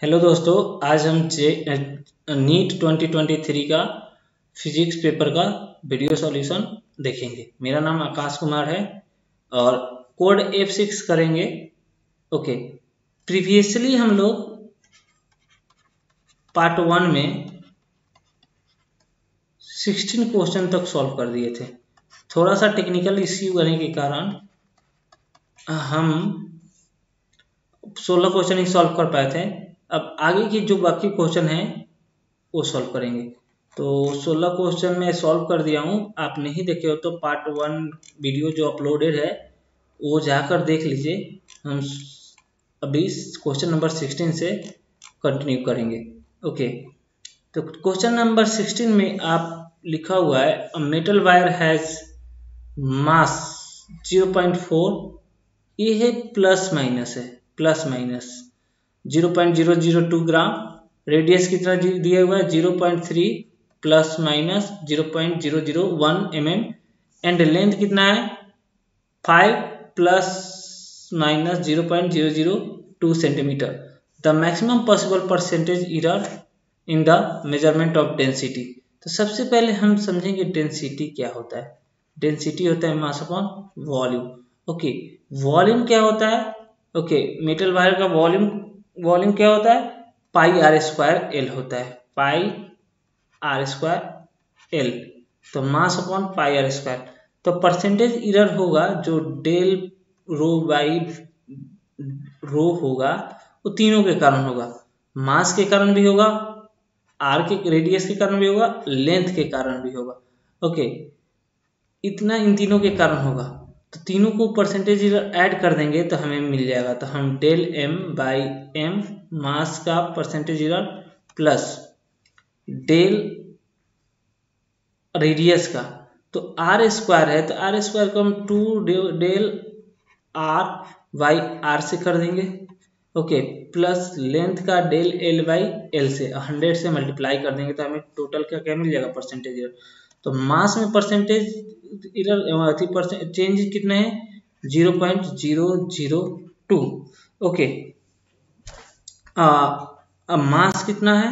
Hello दोस्तों, आज हम नीट 2023 का फिजिक्स पेपर का वीडियो सॉल्यूशन देखेंगे। मेरा नाम आकाश कुमार है और कोड F6 करेंगे। ओके, प्रीवियसली हम लोग पार्ट 1 में 16 क्वेश्चन तक सॉल्व कर दिए थे। थोड़ा सा टेक्निकल इश्यू आने के कारण हम 16 क्वेश्चन ही सॉल्व कर पाए थे। अब आगे की जो बाकी क्वेश्चन हैं वो सॉल्व करेंगे। तो 16 क्वेश्चन मैं सॉल्व कर दिया हूँ। आप नहीं देखे हो तो पार्ट 1 वीडियो जो अपलोडेड है वो जाकर देख लीजिए। हम अभी क्वेश्चन नंबर 16 से कंटिन्यू करेंगे। ओके, तो क्वेश्चन नंबर 16 में आप लिखा हुआ है अ मेटल वायर हैज मास 0.4। ये है प्लस माइनस 0.002 ग्राम। रेडियस कितना दिया हुआ है 0.3 plus minus 0.001 mm and length कितना है 5 plus minus 0.002 centimetre. The maximum possible percentage error in the measurement of density. तो सबसे पहले हम समझेंगे डेंसिटी क्या होता है। डेंसिटी होता है mass upon volume. Okay, volume क्या होता है? ओके, मेटल वायर का वॉल्यूम क्या होता है? पाई आर स्क्वायर एल होता है। पाई आर स्क्वायर एल, तो mass upon pi R square. तो परसेंटेज एरर होगा जो डेल रो बाई रो होगा वो तीनों के कारण होगा। मास के कारण भी होगा, आर के रेडियस के कारण भी होगा, लेंथ के कारण भी होगा। ओके, इतना इन तीनों के कारण होगा। तो तीनों को परसेंटेज ऐड कर देंगे तो हमें मिल जाएगा। तो हम del M by M mass का percentage error plus del radius का, तो आर स्क्वायर है तो आर स्क्वायर को हम 2 डेल आर बाई आर से कर देंगे। ओके, प्लस लेंथ का डेल एल बाई एल से 100 से मल्टीप्लाई कर देंगे तो हमें टोटल का क्या मिल जाएगा परसेंटेज एरर। तो मास में परसेंटेज एरर चेंज कितने हैं 0.002। ओके, मास कितना है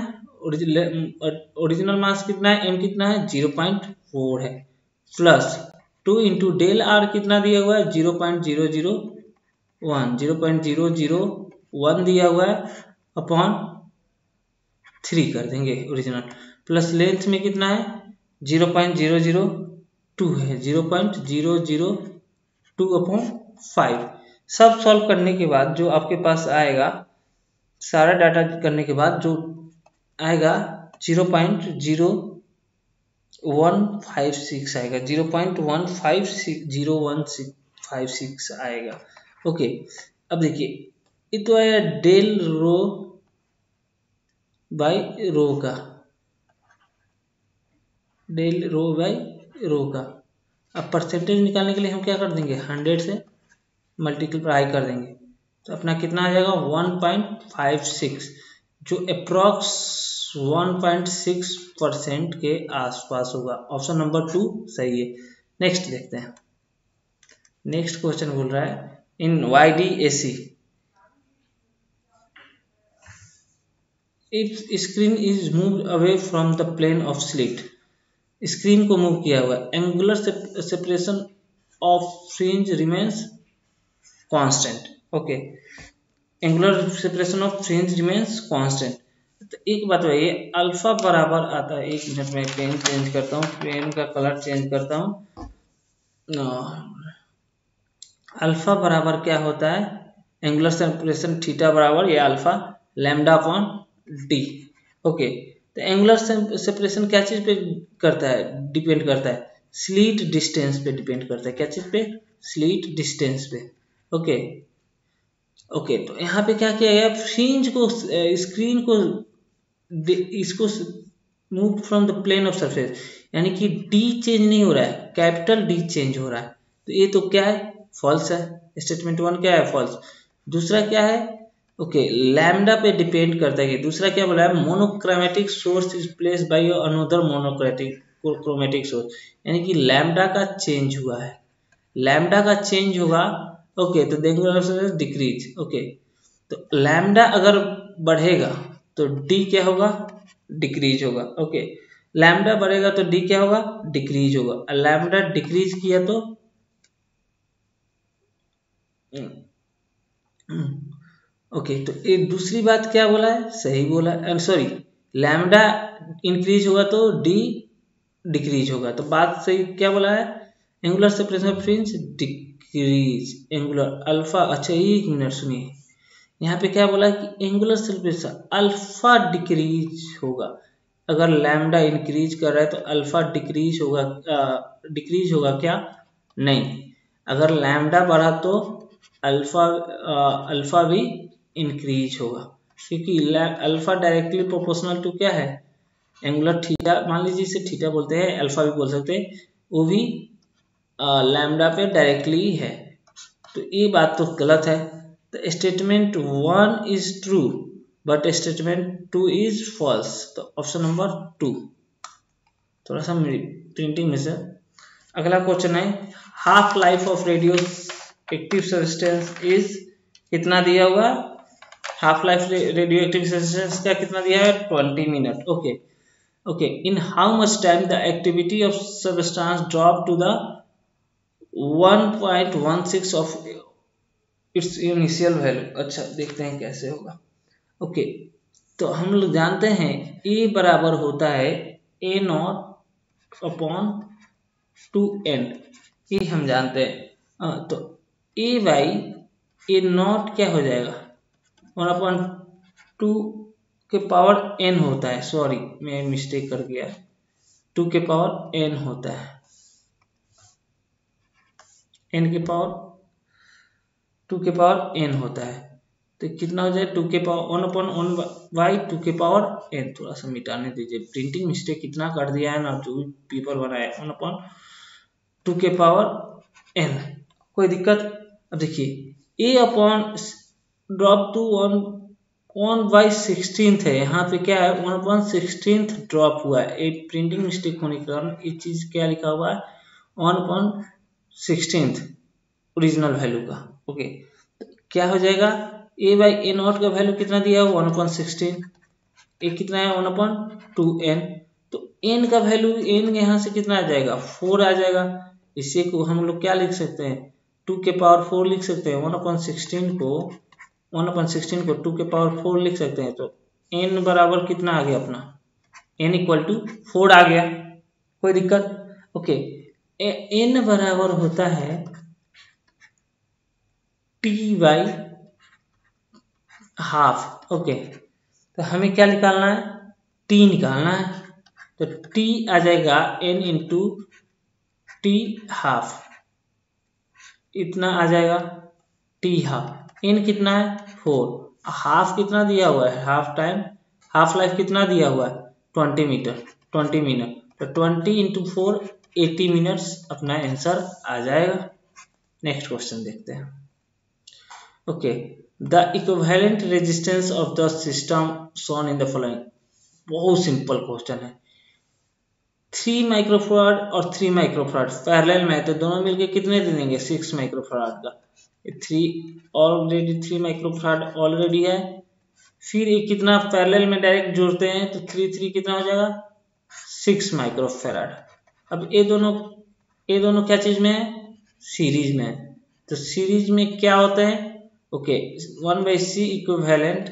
ओरिजिनल मास कितना है एम कितना है 0.4 है प्लस 2 इंटू डेल आर कितना दिया हुआ है 0.001 दिया हुआ है अपॉन 3 कर देंगे ओरिजिनल, प्लस लेंथ में कितना है 0.002 है 0.002 अपॉन 5। सब सॉल्व करने के बाद जो आपके पास आएगा, सारा डाटा करने के बाद जो आएगा 0.0156 आएगा, 0.15601656 आएगा। ओके, अब देखिए ये तो आया डेल रो बाई रो का, डेल रो बाई रो का। अब परसेंटेज निकालने के लिए हम क्या कर देंगे 100 से मल्टीप्लाई कर देंगे तो अपना कितना आ जाएगा 1.56, जो अप्रॉक्स 1.6% के आसपास होगा। ऑप्शन नंबर 2 सही है। नेक्स्ट देखते हैं। नेक्स्ट क्वेश्चन बोल रहा है in YDAC if screen is moved away from the plane of slit. Screen को मूव किया हुआ, angular separation of fringe remains constant. Okay, angular separation of fringe remains constant. तो एक बात है, अल्फा बराबर आता है, 1 मिनट में पेन चेंज करता हूँ, पेन का कलर चेंज करता हूँ। अल्फा बराबर क्या होता है एंगुलर सेपरेशन थीटा बराबर ये alpha lambda upon D. Okay, तो एंगुलर सेपरेशन क्या चीज पे करता है डिपेंड करता है, स्लीट डिस्टेंस पे डिपेंड करता है। क्या चीज पे? स्लीट डिस्टेंस पे। ओके ओके, तो यहाँ पे क्या किया गया, फ्रिंज को स्क्रीन को इसको move from the plane of surface, यानी कि डी चेंज नहीं हो रहा है, कैपिटल डी चेंज हो रहा है। तो ये तो क्या है फॉल्स है, स्टेटमेंट 1 क्या है फॉल्स। दूसरा क्या है ओके, लैम्डा पे डिपेंड करता है। दूसरा क्या बोला है monochromatic source is placed by another monochromatic source, यानी कि लैम्डा का चेंज हुआ है, लैम्डा का चेंज होगा। ओके, तो देंगे डिक्रीज। ओके, तो लैम्डा अगर बढ़ेगा तो डी क्या होगा, डिक्रीज होगा। ओके, लैम्डा बढ़ेगा तो डी क्या होगा, डिक्रीज होगा। लैम्डा डिक्रीज किया तो ओके, तो एक दूसरी बात क्या बोला है, सही बोला है, सॉरी, लैम्डा इंक्रीज होगा तो डी डिक्रीज होगा। तो बात सही क्या बोला है, angular separation of fringe decrease, angular alpha. अच्छा एक मिनट सुनिए, यहाँ पे क्या बोला कि एंगुलर सेपरेशन अल्फा डिक्रीज होगा। अगर लैम्डा इंक्रीज कर रहा है तो अल्फा डिक्रीज होगा, डिक्रीज होगा क्या, नहीं। अगर लैम्डा बढ़ा तो अल्फा भी इंक्रीज होगा, क्योंकि अल्फा डायरेक्टली प्रोपोर्शनल टू क्या है, एंगुलर थीटा। मान लीजिए इसे थीटा बोलते हैं, अल्फा भी बोल सकते हैं, वो भी लैम्डा पे डायरेक्टली है। तो ये बात तो गलत है। तो statement 1 is true but statement 2 is false. तो ऑप्शन नंबर 2। थोड़ा सा मेरी प्रिंटिंग में से। अगला क्वेश्चन है, half life of radio active substance is, कितना दिया हुआ, half life radio active substance का कितना दिया है, 20 minute. Okay okay, in how much time the activity of substance drop to the 1.16 of its initial value. अच्छा देखते हैं कैसे होगा। ओके, तो हम लोग जानते हैं ए बराबर होता है ए नॉट अपॉन 2n, ये हम जानते हैं। तो ए बाई ए नॉट क्या हो जाएगा, 1/2 के पावर n होता है, सॉरी मैं मिस्टेक कर गया, 2 के पावर n होता है, n के पावर 2 के पावर n होता है। तो कितना हो जाए, 2 के पावर 1/1/2 के पावर n। थोड़ा सा मिटाने दीजिए, प्रिंटिंग मिस्टेक कितना कर दिया है ना, जो भी पेपर बनाया 1/2 के पावर n, कोई दिक्कत। अब देखिए a अपॉन ड्रॉप टू 1/16 है, यहाँ पे क्या है 1/16 ड्रॉप हुआ है। एक प्रिंटिंग मिस्टेक होने के कारण ये चीज क्या लिखा हुआ है, 1/16 ओरिजिनल वैल्यू का। ओके, तो क्या हो जाएगा, a बाई ए नॉट का वैल्यू कितना दिया है 1/16, ए कितना है 1/2n। तो n का वैल्यू, n यहाँ से कितना आ जाएगा 4 आ जाएगा। इसे को हम लोग क्या लिख सकते हैं, 2 के पावर 4 लिख सकते हैं। 1/16 को 2 के पावर 4 लिख सकते हैं। तो n बराबर कितना आ गया अपना, n इक्वल टू 4 आ गया, कोई दिक्कत। ओके, n बराबर होता है t बाई हाफ। ओके, तो हमें क्या निकालना है, t निकालना है। तो t आ जाएगा n इंटू टी हाफ, इतना आ जाएगा t हाफ। n कितना है 4, हाफ कितना दिया हुआ है, हाफ लाइफ कितना दिया हुआ है 20 मिनट। तो 20 इंटू 4 80 मिनट्स अपना आंसर आ जाएगा। नेक्स्ट क्वेश्चन देखते हैं। Okay, the equivalent resistance of the system shown in the following. बहुत सिंपल क्वेश्चन है। 3 माइक्रोफराड और 3 माइक्रोफराड पैरेलल में, तो दोनों मिलके कितने दे देंगे 6 माइक्रोफराड का। 3 माइक्रोफराड ऑलरेडी है, फिर ये कितना पैरेलल में डायरेक्ट जोड़ते हैं तो 3 कितना हो जाएगा 6 माइक्रोफराड। अब ये दोनों क्या चीज में है, सीरीज में है। तो सीरीज में क्या होते हैं, okay 1/c equivalent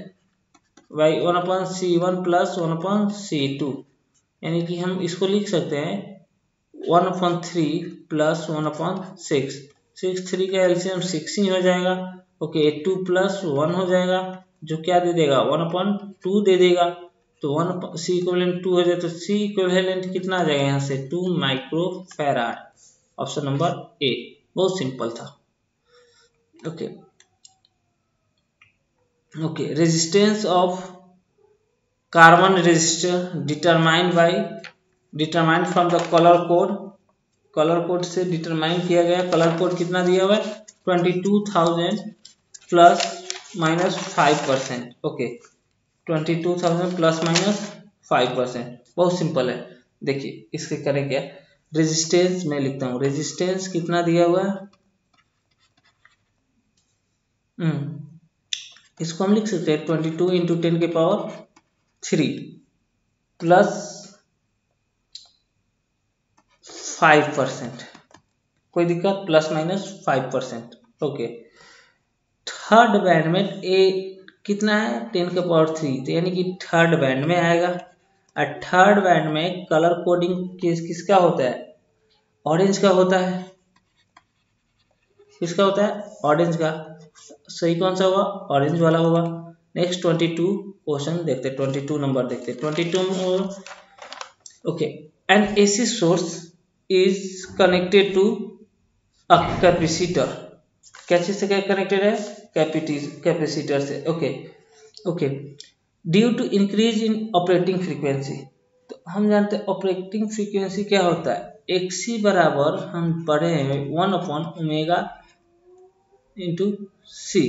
by 1/c1 plus 1/c2, यानी कि हम इसको लिख सकते हैं 1/3 प्लस 1/6। 3 का एलसीएम 6 ही हो जाएगा। ओके, 2 प्लस 1 हो जाएगा, जो क्या दे देगा 1/2 दे देगा। तो 1 c इक्विवेलेंट 2 हो जाए तो c इक्विवेलेंट कितना आ जाएगा यहाँ से 2 माइक्रोफैराड। ऑप्शन नंबर ए, बहुत सिंपल था। Okay okay, resistance of carbon resistor determined from the colour code से डिटरमाइन किया गया। कलर कोड कितना दिया हुआ है 22,000 plus minus 5%। Okay, 22,000 plus minus 5%, बहुत सिंपल है। देखिए इसके करें क्या, रेजिस्टेंस मैं लिखता हूँ, रेजिस्टेंस कितना दिया हुआ है, इसको हम लिख सकते हैं 22 इंटू 10 के पावर 3 प्लस 5%, कोई दिक्कत, plus minus 5%। Okay, third band में ए कितना है 10 के पावर 3, तो यानी कि थर्ड बैंड में आएगा। और थर्ड बैंड में कलर कोडिंग किसका होता है, ऑरेंज का होता है। किसका होता है, ऑरेंज का। सही कौन सा होगा, ऑरेंज वाला होगा। नेक्स्ट 22 क्वेश्चन देखते हैं, 22 नंबर देखते हैं। 22 okay, an AC source is connected to a capacitor. क्या चीज से कनेक्टेड है, कैपेसिटर से। Okay okay, due to increase in operating frequency. तो हम जानते हैं ऑपरेटिंग फ्रीक्वेंसी क्या होता है, एक्सी बराबर हम पढ़े हैं 1/ओमेगा इंटू सी।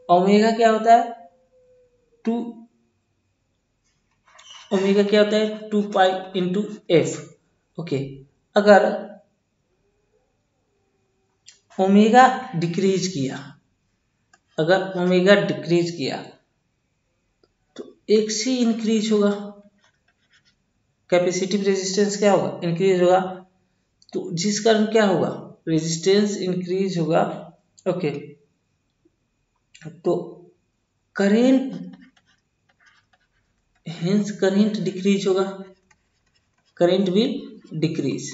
ओमेगा क्या होता है, 2 ओमेगा क्या होता है 2 पाई इंटू एफ। ओके, अगर ओमेगा डिक्रीज किया, अगर ओमेगा डिक्रीज किया तो एक्सी इंक्रीज होगा, कैपेसिटिव रेजिस्टेंस क्या होगा, इंक्रीज होगा। तो जिस कारण क्या होगा, रेजिस्टेंस इंक्रीज होगा। ओके, तो करेंट, हेंस करेंट डिक्रीज होगा, current will decrease.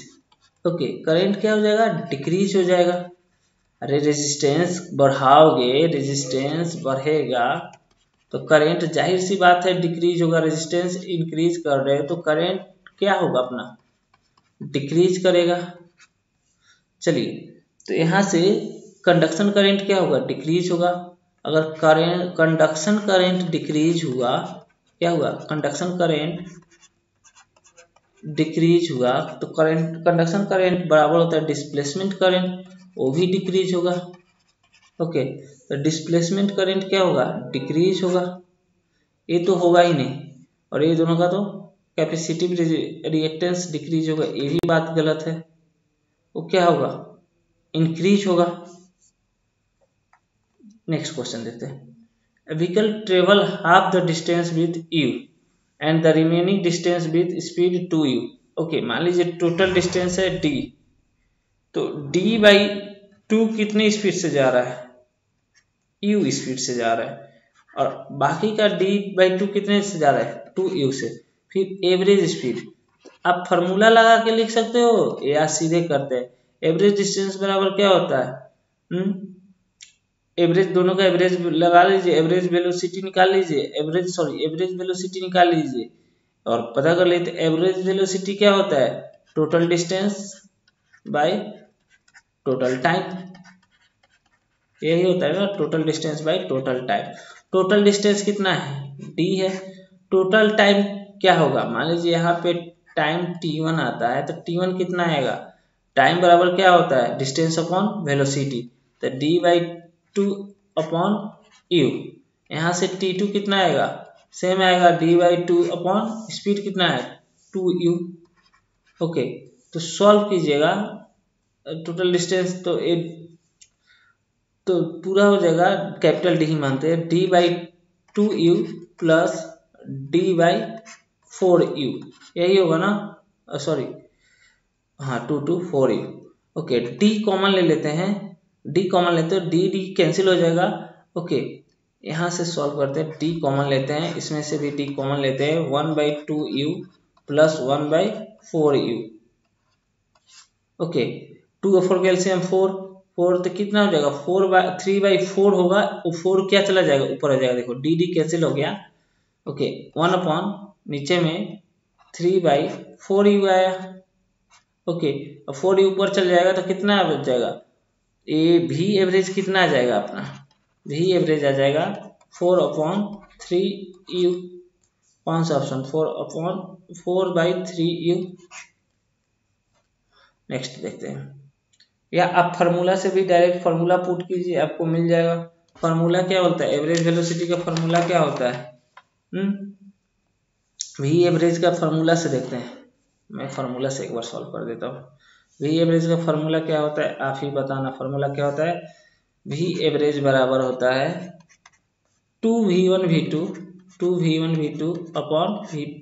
Okay, current क्या हो जाएगा, डिक्रीज हो जाएगा। अरे रेजिस्टेंस बढ़ाओगे, रेजिस्टेंस बढ़ेगा तो करंट जाहिर सी बात है डिक्रीज होगा। रेजिस्टेंस इंक्रीज कर रहे हैं तो करंट क्या होगा अपना, डिक्रीज करेगा। चलिए, तो यहां से कंडक्शन करंट क्या होगा, डिक्रीज होगा। अगर करंट कंडक्शन करंट डिक्रीज हुआ, क्या हुआ, कंडक्शन करंट डिक्रीज हुआ तो करंट, कंडक्शन करंट बराबर होता है डिस्प्लेसमेंट करंट, वो भी डिक्रीज होगा। ओके, तो डिस्प्लेसमेंट करंट क्या होगा, डिक्रीज होगा। ये तो होगा ही नहीं, और ये दोनों का तो कैपेसिटिव रिएक्टेंस डिक्रीज होगा, ये भी बात गलत है। वो क्या होगा, इंक्रीज होगा। नेक्स्ट क्वेश्चन देखते हैं। A vehicle travel half the distance with u and the remaining distance with speed 2u। Okay, मान लीजिए टोटल डिस्टेंस है d, तो d बाई 2 कितनी स्पीड से जा रहा है, u स्पीड से जा रहा है, और बाकी का d बाई 2 कितने से जा रहा है, 2u से। फिर एवरेज स्पीड, आप फॉर्मूला लगा के लिख सकते हो या सीधे करते हैं। एवरेज डिस्टेंस बराबर क्या होता है, एवरेज, दोनों का एवरेज लगा लीजिए, एवरेज वेलोसिटी निकाल लीजिए, एवरेज वेलोसिटी निकाल लीजिए और पता कर लेते एवरेज वेलोसिटी क्या होता है, total distance by total time. यही होता है ना, total distance by total time. Total distance कितना है, d है। टोटल टाइम क्या होगा, मान लीजिए यहाँ पे टाइम t1 आता है, तो t1 कितना आएगा, टाइम बराबर क्या होता है, डिस्टेंस अपॉन वेलोसिटी, तो d बाई 2 अपॉन u। यहाँ से t2 कितना आएगा, सेम आएगा, d बाई 2 अपॉन स्पीड कितना है 2u। ओके, तो सॉल्व कीजिएगा टोटल डिस्टेंस, तो पूरा हो जाएगा, कैपिटल डी ही मानते हैं, d by 2u plus d by 4u, यही होगा ना, सॉरी हाँ 2 to 4u। Okay, d common ले लेते हैं, d कॉमन लेते हैं, d कैंसिल हो जाएगा। ओके, यहाँ से सॉल्व करते हैं, d कॉमन लेते हैं, इसमें से भी d कॉमन लेते हैं, 1 by 2u plus 1 by 4u। Okay, 2 और 4 कैल्सियम 4 तो कितना हो जाएगा, 3 बाई 4 होगा, वो 4 क्या चला जाएगा, ऊपर आ जाएगा, देखो डी कैंसिल हो गया। ओके, 1 अपॉन नीचे में 3 बाई 4u आया। ओके, अब 4u ऊपर चल जाएगा तो कितना बच जाएगा, ये भी एवरेज कितना आ जाएगा अपना, भी एवरेज आ जाएगा 4 अपॉन 3u। कौन सा option, 4 upon 4 by 3u। Next देखते हैं, या आप फार्मूला से भी डायरेक्ट फार्मूला पुट कीजिए, आपको मिल जाएगा। फार्मूला क्या होता है, एवरेज वेलोसिटी का फार्मूला क्या होता है, वी एवरेज का फार्मूला से देखते हैं। मैं फार्मूला से एक बार सॉल्व कर देता हूँ। वी एवरेज का फार्मूला क्या होता है, आप ही बताना, फार्मूला क्या होता है, वी एवरेज बराबर होता है 2v1 v2 upon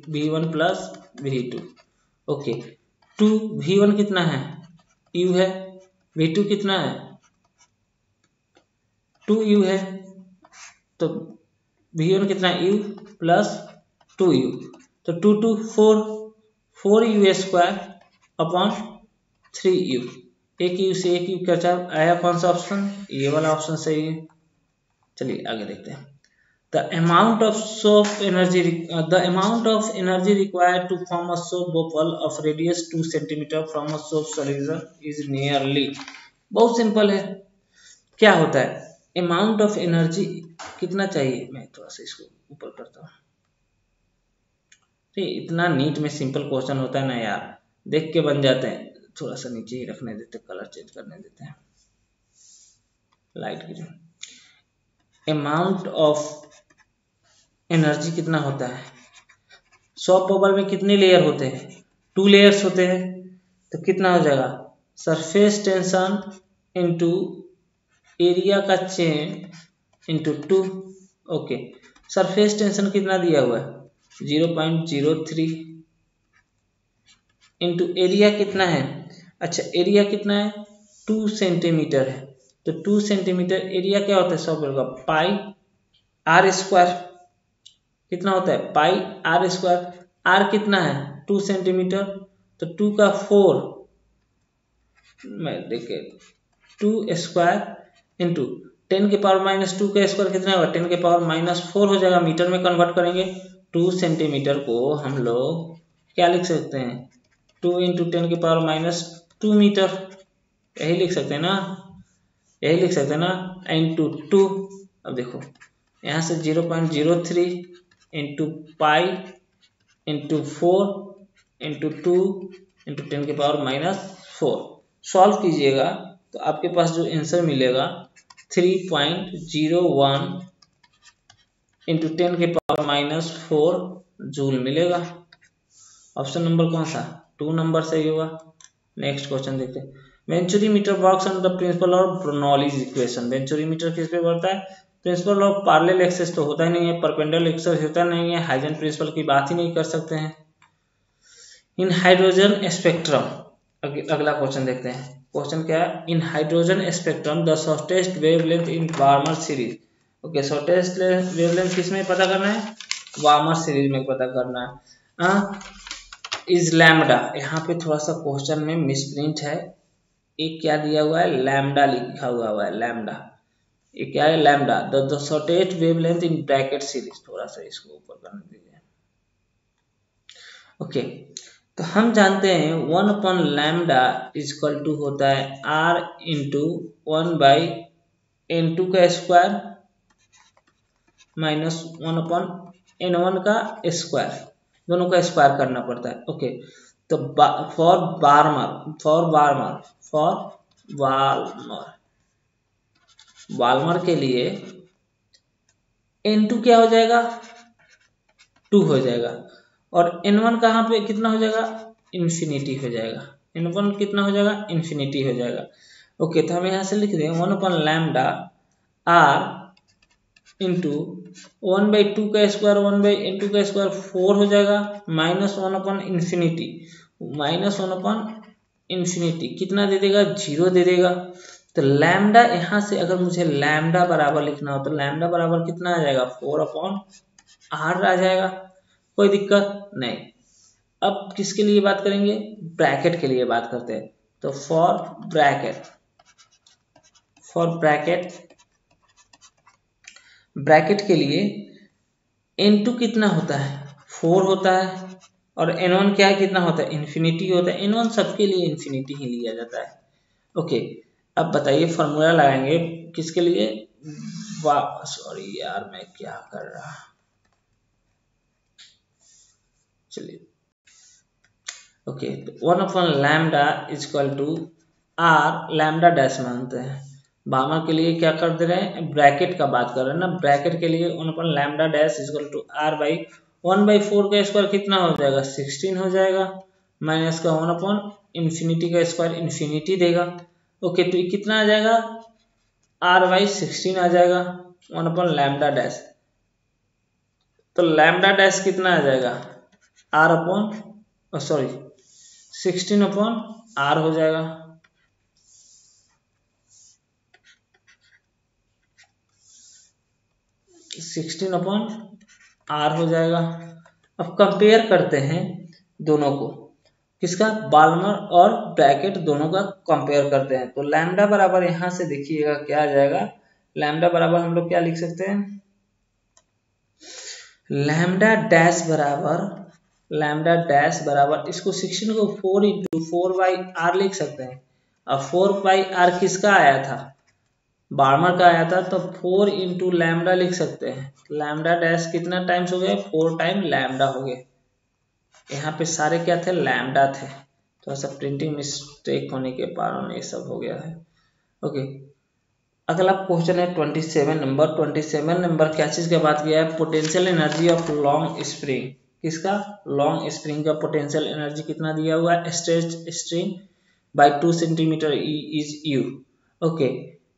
v1 plus v2। Okay, 2v1 कितना है, u है, v2 कितना है, 2u है, तो v1 कितना है, u प्लस 2u, तो 2 2 4, 4u स्क्वायर अपॉन 3u, एक u से एक u क्या आया, कौन सा ऑप्शन, ये वाला ऑप्शन सही है। चलिए आगे देखते हैं। The amount of energy required to form a soap bubble of radius 2 cm from a soap solution is nearly, बहुत सिंपल है, क्या होता है, अमाउंट ऑफ एनर्जी कितना चाहिए, मैं थोड़ा सा इसको ऊपर करता हूँ, ठीक, इतना नीट में सिंपल क्वेश्चन होता है ना यार, देख के बन जाते हैं, थोड़ा सा नीचे ही रखने देते, कलर चेंज करने देते हैं, light green. Amount of energy कितना होता है, सॉफ्ट बबल में कितने लेयर होते हैं, 2 लेयर्स होते हैं, तो कितना हो जाएगा, सरफेस टेंशन इनटू एरिया का change into 2। Okay, surface tension कितना दिया हुआ है, 0.03 इनटू एरिया कितना है, अच्छा एरिया कितना है, 2 सेंटीमीटर है, तो 2 सेंटीमीटर एरिया क्या होता है सॉफ्ट बबल का, पाई आर स्क्वायर, कितना होता है, पाई आर स्क्वायर, आर कितना है 2 सेंटीमीटर, तो 2 का 4 मैं देखिए 2 स्क्वायर इंटू 10 के पावर माइनस 2 का स्क्वायर कितना होगा, 10 के पावर माइनस 4 हो जाएगा, मीटर में कन्वर्ट करेंगे, 2 सेंटीमीटर को हम लोग क्या लिख सकते हैं, 2 इंटू 10 के पावर माइनस 2 मीटर, यही लिख सकते हैं ना, यही लिख सकते हैं ना, इंटू 2। अब देखो यहाँ से 0.03 into pi into 4 into 2 into 10 के पावर माइनस 4, सॉल्व कीजिएगा तो आपके पास जो आंसर मिलेगा 3.01 इंटू 10 के पावर माइनस 4 जूल मिलेगा। ऑप्शन नंबर कौन सा, 2 नंबर सही होगा। नेक्स्ट क्वेश्चन देखते हैं। Venturimeter works on the principle of Bernoulli's equation. Venturimeter किस पे वर्क है, प्रिंसिपल ऑफ पैरेलल एक्सेस तो होता ही नहीं है, परपेंडिकुलर एक्सेस होता नहीं है, हाइजन प्रिंसिपल की बात ही नहीं कर सकते हैं। इन हाइड्रोजन स्पेक्ट्रम, अगला क्वेश्चन देखते हैं, क्वेश्चन क्या है, in hydrogen spectrum the shortest wavelength in Balmer series. Okay, shortest wavelength किस में पता करना है, वार्मर सीरीज में पता करना है। इज लैम्डा, यहाँ पे थोड़ा सा क्वेश्चन में मिसप्रिंट है, एक क्या दिया हुआ है, लैम्डा लिखा हुआ है, लैम्डा, ये क्या है, lambda the shortest wavelength in Brackett series, थोड़ा सा इसको ऊपर करने दीजिए। ओके, तो हम जानते हैं 1 अपॉन लैम्डा इजकल टू होता है r इंटू 1/n2 का स्क्वायर माइनस 1 अपॉन n1 का स्क्वायर, दोनों का स्क्वायर करना पड़ता है। ओके, तो फॉर वार्मर के लिए n2 क्या हो जाएगा, 2 हो जाएगा, और n1 कहाँ पे कितना हो जाएगा, इन्फिनिटी हो जाएगा, n1 कितना हो जाएगा, इन्फिनिटी हो जाएगा। ओके, तो हम यहाँ से लिख दें 1 अपॉन लैम्डा r इंटू 1/2 का स्क्वायर 1/n2 का स्क्वायर 4 हो जाएगा, minus 1 upon infinity, minus 1 upon infinity कितना दे देगा, 0 दे देगा। तो लैम्डा यहाँ से अगर मुझे लैम्डा बराबर लिखना हो तो लैम्डा बराबर कितना आ जाएगा, 4 अपॉन r आ जाएगा, कोई दिक्कत नहीं। अब किसके लिए बात करेंगे, ब्रैकेट के लिए बात करते हैं, तो फॉर ब्रैकेट के लिए n2 कितना होता है, 4 होता है, और n1 क्या है, कितना होता है, इन्फिनिटी होता है, n1 सबके लिए इन्फिनिटी ही लिया जाता है। ओके, अब बताइए फॉर्मूला लगाएंगे किसके लिए, सॉरी यार मैं क्या कर रहा, चलिए। ओके, तो 1 upon lambda equal to r, lambda dash मानते हैं, वार्मर के लिए क्या कर दे रहे हैं, ब्रैकेट का बात कर रहे हैं ना, ब्रैकेट के लिए 1 upon lambda dash equal to r/1/4 का स्क्वायर कितना हो जाएगा, 16 हो जाएगा, माइनस का 1 अपॉन इन्फिनिटी का स्क्वायर इन्फिनिटी देगा। ओके, तो कितना आ जाएगा, r/16 आ जाएगा, 1 अपॉन लैम्डा डैश, तो लैम्डा डैश कितना आ जाएगा, R upon sorry 16 upon R हो जाएगा। सिक्सटीन अपॉन आर हो जाएगा। अब कंपेयर करते हैं दोनों को, किसका, बाल्मर और ब्रैकेट दोनों का कंपेयर करते हैं। तो लैम्डा बराबर यहां से देखिएगा क्या आ जाएगा, लैम्डा बराबर हम लोग क्या लिख सकते हैं, लैम्डा डैश बराबर इसको 16 को 4 इंटू 4/r लिख सकते हैं। अब 4/r किसका आया था, बार्मर का आया था, तो 4 इंटू लैम्डा लिख सकते हैं। लैम्डा डैश कितना टाइम्स हो गए, 4 टाइम लैम्डा हो गए। यहाँ पे सारे क्या थे, लैम्डा थे, थोड़ा सा प्रिंटिंग मिस्टेक होने के कारण ये सब हो गया है। ओके, अगला क्वेश्चन है 27 नंबर। 27 नंबर क्या चीज का बात किया है, potential energy of long spring. किसका, लॉन्ग स्प्रिंग का पोटेंशियल एनर्जी कितना दिया हुआ है, stretched string by 2 centimetre is U. Okay,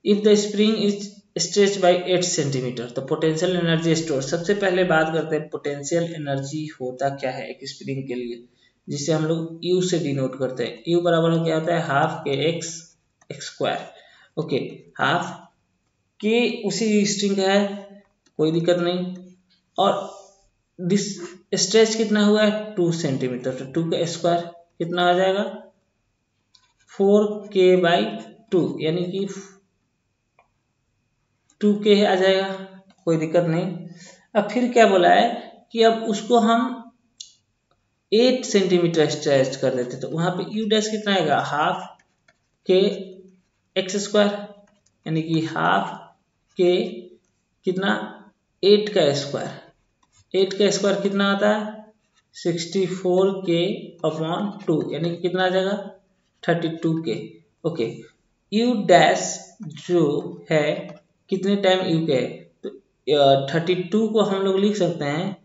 if the spring is stretch by 8 centimetre, तो पोटेंशियल एनर्जी स्टोर। सबसे पहले बात करते हैं पोटेंशियल एनर्जी होता क्या है एक स्प्रिंग के लिए, जिसे हम लोग यू से डिनोट करते हैं। यू बराबर क्या होता है, हाफ के एक्स स्क्वायर। ओके, हाफ के उसी स्ट्रिंग का है, कोई दिक्कत नहीं। और दिस स्ट्रेच कितना हुआ है, 2 सेंटीमीटर, तो 2 का स्क्वायर कितना आ जाएगा, 4k/2, यानी कि 2k आ जाएगा, कोई दिक्कत नहीं। अब फिर क्या बोला है कि अब उसको हम 8 सेंटीमीटर स्ट्रेच कर देते, तो वहां पे यू डैश कितना आएगा, हाफ के एक्स स्क्वायर, यानी कि हाफ के कितना, 8 का स्क्वायर। 8 का स्क्वायर कितना आता है, 64k/2, यानी कि कितना आ जाएगा, 32k। ओके, यू डैश जो है कितने टाइम यू के है, तो 32 को हम लोग लिख सकते हैं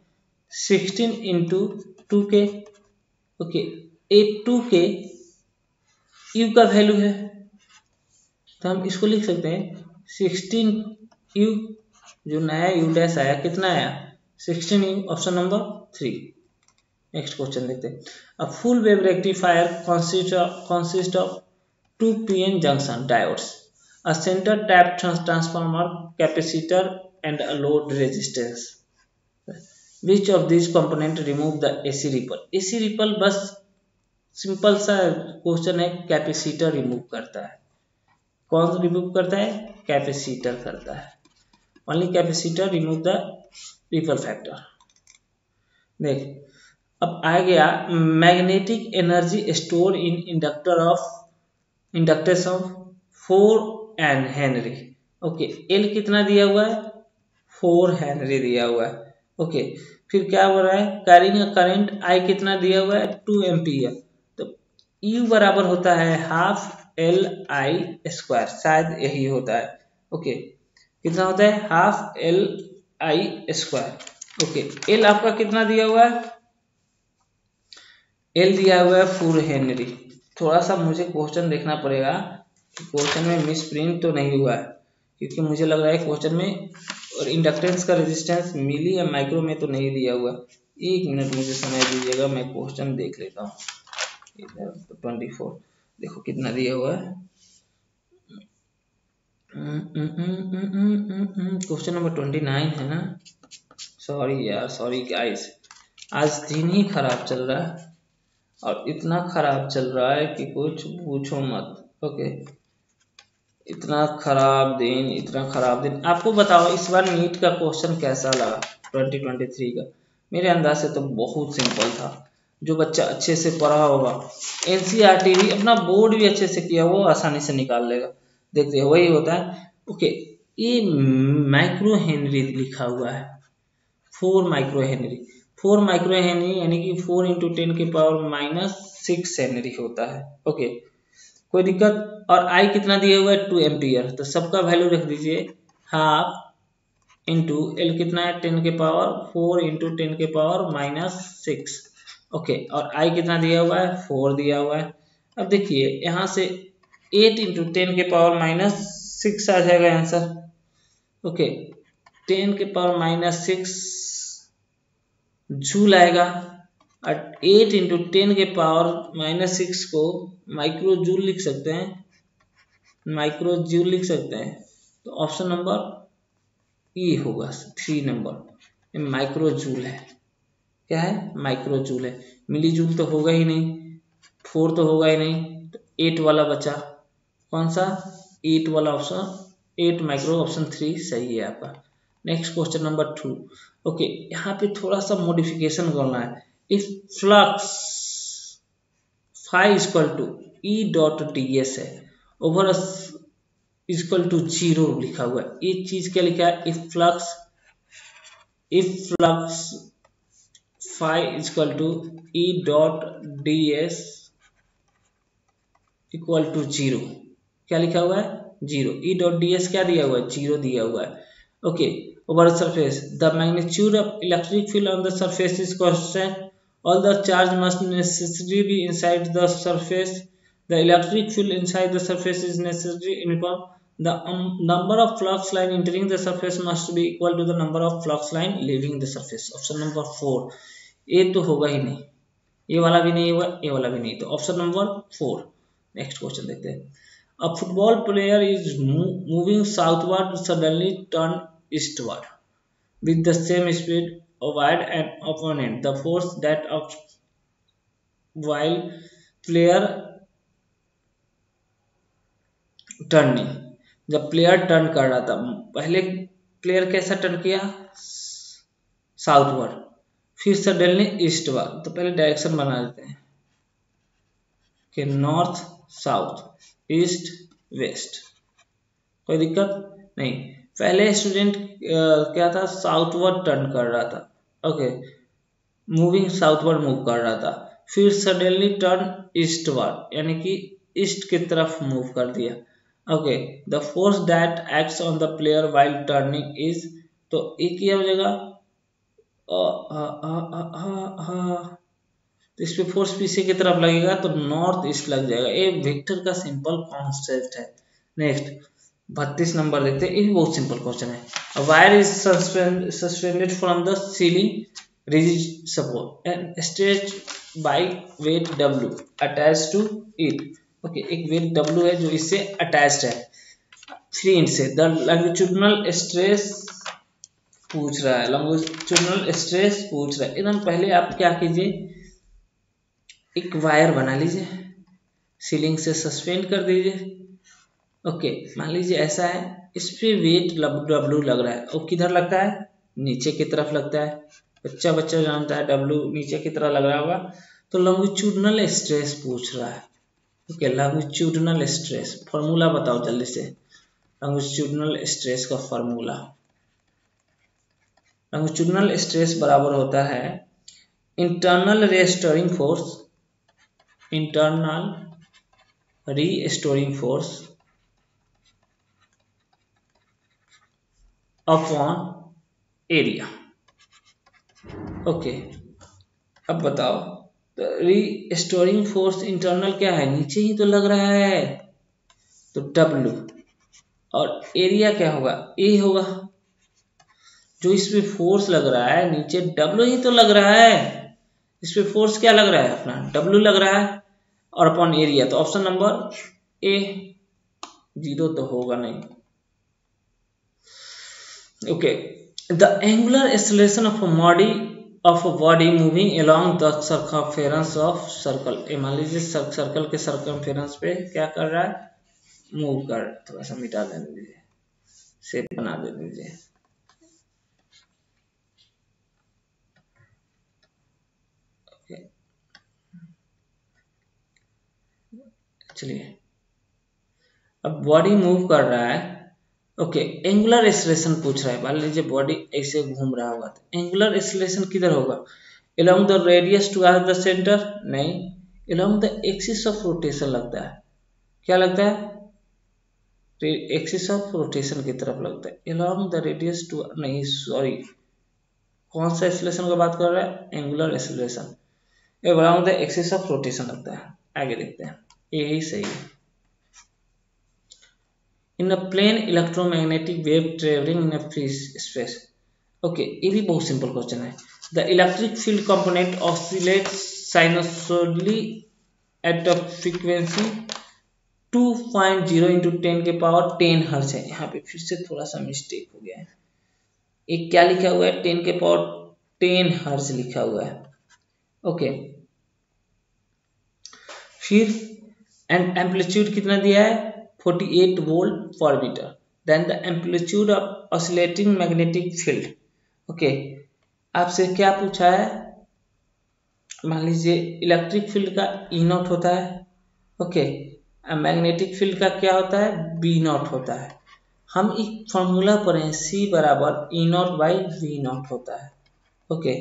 16 into 2k। Okay, 2k you का वैल्यू है, तो हम इसको लिख सकते हैं 16 यू, जो नया यू डैश आया कितना आया, 16 you, option number 3। Next question देखते हैं। A full wave rectifier consist of 2 pn junction diodes, a center tap transformer, capacitor and a load resistance. Which of these component remove the AC ripple? AC ripple बस simple सा question है, capacitor remove करता है। कौन remove करता है, capacitor करता है। Only capacitor remove the ripple factor. देख, अब आ गया magnetic energy store in inductance of 4 Henry. Okay, L कितना दिया हुआ है, 4 हेनरी दिया हुआ है। ओके, फिर क्या हो रहा है, कैरिंग करंट आई कितना दिया हुआ है, 2 एम्पियर। तो यू बराबर होता है हाफ एल आई स्क्वायर, शायद यही होता है। ओके, कितना होता है, half L I square. Okay, L आपका कितना दिया हुआ है, एल दिया हुआ है 4 हेनरी। थोड़ा सा मुझे क्वेश्चन देखना पड़ेगा कि क्वेश्चन में मिस प्रिंट तो नहीं हुआ है, क्योंकि मुझे लग रहा है क्वेश्चन में और इंडक्टेंस का रेजिस्टेंस मिली या माइक्रो में तो नहीं दिया हुआ। एक मिनट मुझे समय दीजिएगा, मैं क्वेश्चन देख लेता हूँ। इधर तो 24 देखो कितना दिया हुआ है, क्वेश्चन नंबर 29 है ना। सॉरी यार, सॉरी गाइस, आज दिन ही खराब चल रहा है और इतना खराब चल रहा है कि कुछ पूछो मत। ओके, इतना खराब दिन। आपको बताओ इस बार नीट का क्वेश्चन कैसा लगा 2023 का। मेरे अंदाज से तो बहुत सिंपल था, जो बच्चा अच्छे से पढ़ा होगा, एनसीईआरटी भी अपना बोर्ड भी अच्छे से किया, वो आसानी से निकाल लेगा। देखते हैं, वही होता है। ओके, ये माइक्रो हेनरी लिखा हुआ है, 4 माइक्रो हेनरी। 4 माइक्रो हेनरी यानी कि 4 इंटू 10 के पावर -6 हेनरी होता है। ओके, कोई दिक्कत। और आई कितना दिया हुआ है, 2 एम्पियर, तो सबका वैल्यू रख दीजिए हाफ इंटू एल कितना है, 10 के पावर 4 इंटू 10 के पावर -6। ओके, और आई कितना दिया हुआ है, 4 दिया हुआ है। अब देखिए यहाँ से 8 इंटू 10 के पावर -6 आ जाएगा आंसर। ओके, 10 के पावर -6 जूल आएगा। 8 इंटू 10 के पावर -6 को माइक्रो जूल लिख सकते हैं, माइक्रो जूल लिख सकते हैं। तो ऑप्शन नंबर ई होगा 3 नंबर, माइक्रो जूल है। क्या है? माइक्रो जूल है। मिली जूल तो होगा ही नहीं, 4 तो होगा ही नहीं, तो 8 वाला बचा। कौन सा? 8 वाला ऑप्शन, 8 माइक्रो, ऑप्शन 3 सही है आपका। Next question number 2। ओके, यहाँ पे थोड़ा सा मॉडिफिकेशन करना है। If flux phi equal to E dot D S है, ओवर इक्वल टू 0 लिखा हुआ है। एक चीज क्या लिखा है? If flux phi equal to E dot D S equal to 0, क्या लिखा हुआ है? 0। ई डॉट डी एस क्या दिया हुआ है? 0 दिया हुआ है। Okay, over a surface the magnitude of electric field on the surface is constant, all the charge must necessarily be inside the surface, the electric field inside the surface is necessarily uniform, the number of flux line entering the surface must be equal to the number of flux line leaving the surface। Option number 4। ये तो होगा ही नहीं, ये वाला भी नहीं होगा, ये वाला भी नहीं, तो ऑप्शन नंबर 4। नेक्स्ट क्वेश्चन देखते हैं। A football player is moving southward suddenly turn eastward with the same speed avoid an opponent. The force that acts while player turning, जब प्लेयर टर्न कर रहा था, पहले प्लेयर कैसा टर्न किया? Southward, फिर सडनली ईस्टवर्ड। तो पहले डायरेक्शन बना देते हैं कि नॉर्थ साउथ ईस्ट वेस्ट, कोई दिक्कत नहीं। पहले स्टूडेंट क्या था? साउथवर्ड टर्न कर रहा था। ओके, मूविंग साउथवर्ड मूव कर रहा था, फिर सडनली टर्न ईस्टवर्ड, यानी कि ईस्ट की तरफ मूव कर दिया। Okay, the force that acts on the player while turning is, तो एक ही हो जाएगा, तो इस पे फोर्स पीछे की तरफ लगेगा तो नॉर्थ ईस्ट लग जाएगा। ये वेक्टर का सिंपल कॉन्सेप्ट है। नेक्स्ट 32 नंबर देखते हैं, ये बहुत सिंपल क्वेश्चन है। Wire is suspended from the ceiling rigid support and stretched by weight W attached to it. Okay, एक वेट W है जो इससे अटैच्ड है 3 इंच से। द लॉन्गिट्यूडिनल स्ट्रेस पूछ रहा है, लॉन्गिट्यूडिनल स्ट्रेस पूछ रहा है। एकदम पहले आप क्या कीजिए, एक वायर बना लीजिए, सीलिंग से सस्पेंड कर दीजिए। ओके, मान लीजिए ऐसा है, इस पे वेट W लग रहा है, और किधर लगता है? नीचे की तरफ लगता है। बच्चा जानता है W नीचे की तरफ लग रहा होगा, तो लॉन्गिट्यूडिनल स्ट्रेस पूछ रहा है। ओके, लॉन्गिट्यूडिनल स्ट्रेस फॉर्मूला बताओ जल्दी से। लॉन्गिट्यूडिनल स्ट्रेस का फॉर्मूला, लॉन्गिट्यूडिनल स्ट्रेस बराबर होता है internal restoring force, internal restoring force upon area. Okay, अब बताओ, तो रीस्टोरिंग फोर्स इंटरनल क्या है? नीचे ही तो लग रहा है, तो W, और एरिया क्या होगा? ए होगा। जो इस पे फोर्स लग रहा है नीचे, W ही तो लग रहा है, इस पे फोर्स क्या लग रहा है? अपना W लग रहा है, और अपॉन एरिया, तो ऑप्शन नंबर ए। 0 तो होगा नहीं। Okay, the angular acceleration of a body moving along the circumference of circle। मान लीजिए सर्कल के सर्कमफेरेंस पे क्या कर रहा है? मूव कर रहा है। थोड़ा सा मिटा देने दीजिए, शेप बना दे दीजिए। चलिए, अब बॉडी मूव कर रहा है। ओके, एंगुलर एक्सेलरेशन पूछ रहा है। मान लीजिए बॉडी ऐसे घूम रहा होगा, तो एंगुलर एक्सेलरेशन किधर होगा? along the radius towards the center? नहीं, along the axis of rotation लगता है। क्या लगता है? एक्सिस ऑफ रोटेशन की तरफ लगता है। along the radius to, नहीं सॉरी, कौन सा एक्सेलरेशन की बात कर रहा है? Angular acceleration. along the axis of rotation लगता है। आगे देखते हैं, यही सही है। in a plane electromagnetic wave traveling in a free space। Okay, ये भी बहुत सिंपल क्वेश्चन है। The electric field component oscillates sinusoidally at a frequency 2.0 into 10⁻10 hertz है। यहाँ पे फिर से थोड़ा सा मिस्टेक हो गया है, एक क्या लिखा हुआ है 10⁻10 हर्ट्ज लिखा हुआ है। ओके, फिर एंड एम्पलीट्यूड कितना दिया है 48 volt per metre. Then the amplitude of oscillating magnetic field. Okay, आपसे क्या पूछा है, मान लीजिए इलेक्ट्रिक फील्ड का ई नॉट होता है, ओके, मैग्नेटिक फील्ड का क्या होता है बी नॉट होता है। हम एक फॉर्मूला पढ़े सी बराबर E naught by V naught होता है। ओके,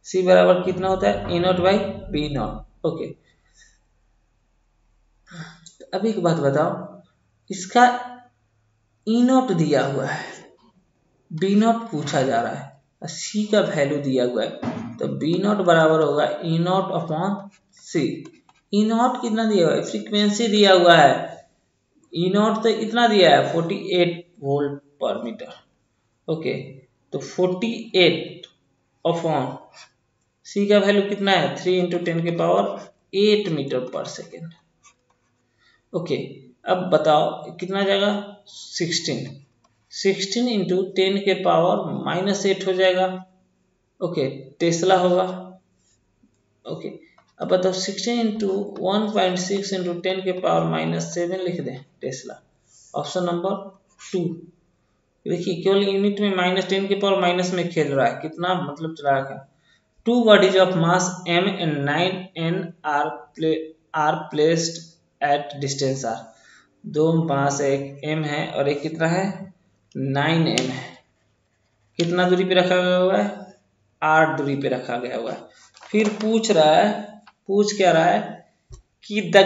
सी बराबर कितना होता है E naught by B naught. Okay, अब एक बात बताओ, इसका ई नॉट दिया हुआ है, बी नॉट पूछा जा रहा है, सी का वैल्यू दिया हुआ है, तो बी नॉट बराबर होगा E naught upon C. E naught कितना दिया हुआ है, फ्रीक्वेंसी दिया हुआ है, ई नॉट तो इतना दिया है 48 वोल्ट पर मीटर। ओके, तो 48 अपॉन सी का वैल्यू कितना है 3 इंटू 10⁸8 मीटर पर सेकेंड। ओके, अब बताओ कितना जाएगा 16 इंटू 10⁻⁻8 हो जाएगा। ओके, टेस्ला होगा। ओके, अब बताओ 16 इंटू 1.6 इंटू 10⁻⁻7 लिख दें टेस्ला, ऑप्शन नंबर 2। देखिए केवल यूनिट में -10 में खेल रहा है, कितना मतलब चला रहा है। 2 bodies of mass m and 9n are placed at distance r। दो मास है, एक m है और एक कितना है 9m है। कितना दूरी पे रखा गया हुआ है 8 दूरी पे रखा गया हुआ है। फिर पूछ क्या रहा है कि the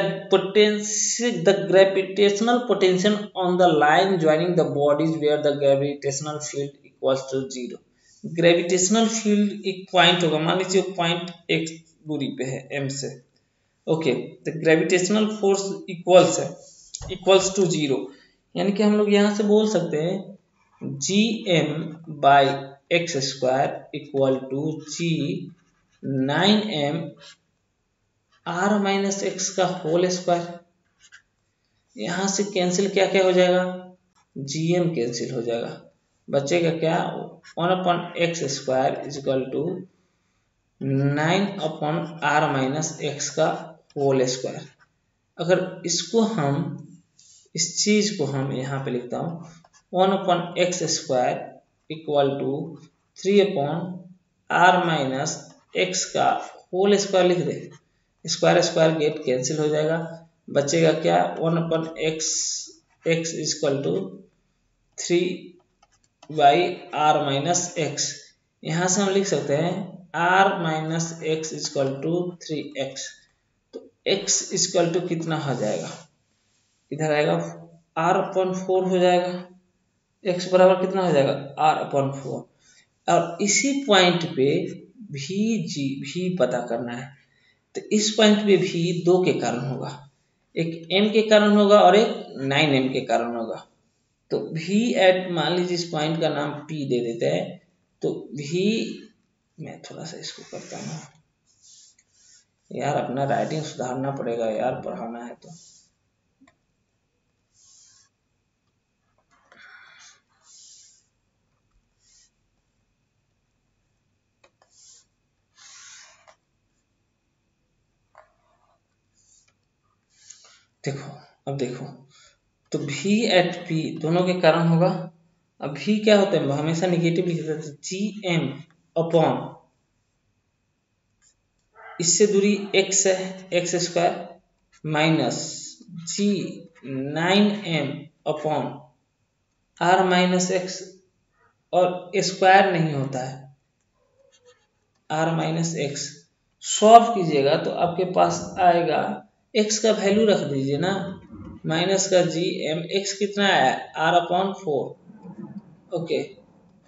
gravitational potential on the line joining the bodies where the gravitational field equals to 0। Gravitational field एक पॉइंट होगा, मान लीजिए पॉइंट x दूरी पे है m से। ओके, तो ग्रेविटेशनल फोर्स इक्वल्स टू 0, यानी कि हम लोग यहाँ से बोल सकते हैं gm/x² equal to g9m r-x का होल स्क्वायर। यहाँ से कैंसिल क्या क्या हो जाएगा, gm कैंसिल हो जाएगा, बचेगा क्या 1/x² इक्वल टू 9/r-x का होल स्क्वायर। अगर इसको हम इस चीज को हम यहाँ पे लिखता हूँ 1/x² इक्वल टू 3/r-x का होल स्क्वायर लिख दे, स्क्वायर गेट कैंसिल हो जाएगा, बचेगा क्या 1/x इक्वल टू 3/r-x। यहाँ से हम लिख सकते हैं r-x इक्वल टू 3x। तो x इक्वल टू कितना हो जाएगा, इधर आएगा r/4 हो जाएगा, x बराबर कितना हो जाएगा r/4। और इसी पॉइंट पे भी पता करना है, तो इस पॉइंट पे भी दो के कारण होगा, एक m के कारण होगा और एक 9m के कारण होगा। तो v एट मान लीजिए इस पॉइंट का नाम p दे देते हैं, तो v, मैं थोड़ा सा इसको करता हूँ यार, अपना राइटिंग सुधारना पड़ेगा यार, पढ़ाना है तो। अब देखो तो v एट p दोनों के कारण होगा। अब v क्या होता है, हमेशा निगेटिव लिखते थे, gm अपॉन इससे दूरी x है x² minus g9m upon r-x, और स्क्वायर नहीं होता है r-x। सॉल्व कीजिएगा तो आपके पास आएगा, x का वैल्यू रख दीजिए ना, माइनस का gm, x कितना है r/4। ओके,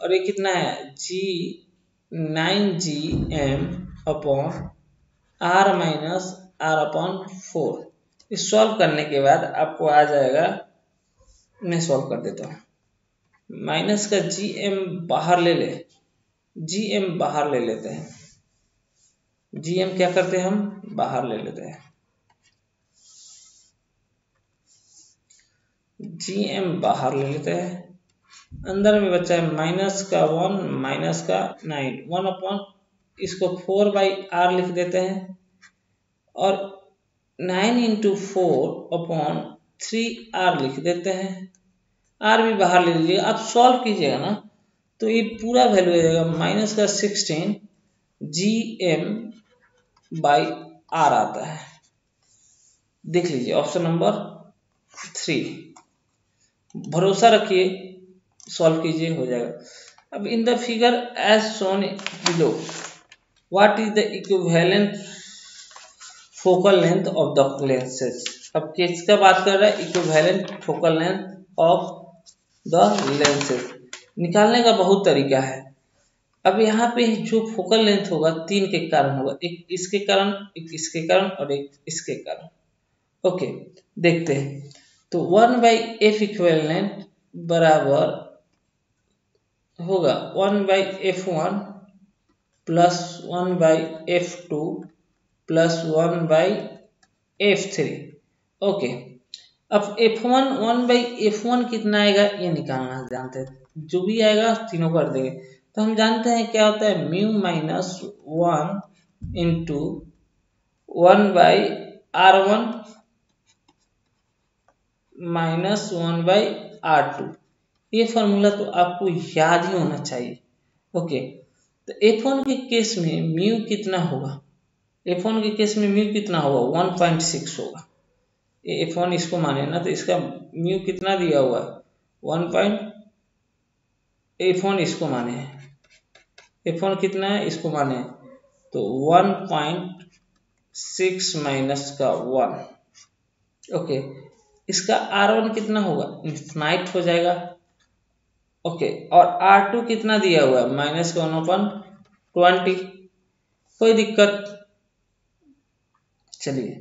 और ये कितना है g9gm अपॉन r-r/4। इस सॉल्व करने के बाद आपको आ जाएगा, मैं सॉल्व कर देता हूँ, माइनस का gm बाहर ले लेते हैं, GM क्या करते हैं, हम बाहर ले लेते हैं, GM बाहर ले लेते हैं, अंदर में बचा है -1 -9 1/, इसको 4/r लिख देते हैं और 9 × 4/3r लिख देते हैं। r भी बाहर ले लीजिएगा। आप सॉल्व कीजिएगा ना तो ये पूरा वैल्यू आ जाएगा -16 GM/r आता है। देख लीजिए ऑप्शन नंबर 3, भरोसा रखिए, सॉल्व कीजिए, हो जाएगा। अब in the figure as shown below what is the equivalent focal length of the lenses. अब किसका बात कर रहा है, equivalent focal length of the lenses. निकालने का बहुत तरीका है। अब यहाँ पे जो फोकल लेंथ होगा 3 के कारण होगा, एक इसके कारण, एक इसके कारण और एक इसके कारण। ओके, देखते हैं। तो 1/f इक्विवेलेंट बराबर होगा 1/f1 plus 1/f2 plus 1/f3। Okay, अब f1 1/f1 कितना आएगा ये निकालना जानते हैं, जो भी आएगा तीनों कर देंगे। तो हम जानते हैं क्या होता है, म्यू -1 इंटू 1/r1 -1/r2। ये फॉर्मूला तो आपको याद ही होना चाहिए। ओके, तो f1 के केस में म्यू कितना होगा, f1 के केस में म्यू कितना होगा 1.6 होगा। f1 इसको माने ना, तो इसका म्यू कितना दिया हुआ है 1. f1 इसको माने हैं, f1 कितना है इसको माने हैं, तो 1.6 माइनस का 1। ओके, इसका R1 कितना होगा, इन्फिनाइट हो जाएगा। ओके, और R2 कितना दिया हुआ है -1/20। कोई दिक्कत, चलिए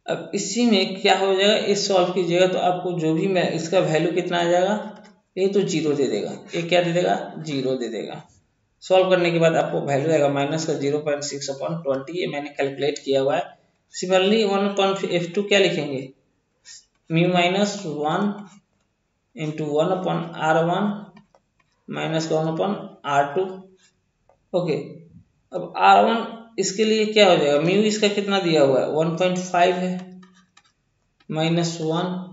अब इसी में क्या हो जाएगा, इस सॉल्व कीजिएगा तो आपको जो भी मैं इसका वैल्यू कितना आ जाएगा, ये तो 0 दे देगा, ये क्या दे देगा 0 दे देगा। सॉल्व करने के बाद आपको वैल्यू आएगा -0.6/20। ये मैंने कैलकुलेट किया हुआ है। सिमिलरली 1/f2 क्या लिखेंगे, mu -1 into 1/r1 -1/r2। Okay, अब R1 इसके लिए क्या हो जाएगा, म्यू इसका कितना दिया हुआ है 1.5 है, -1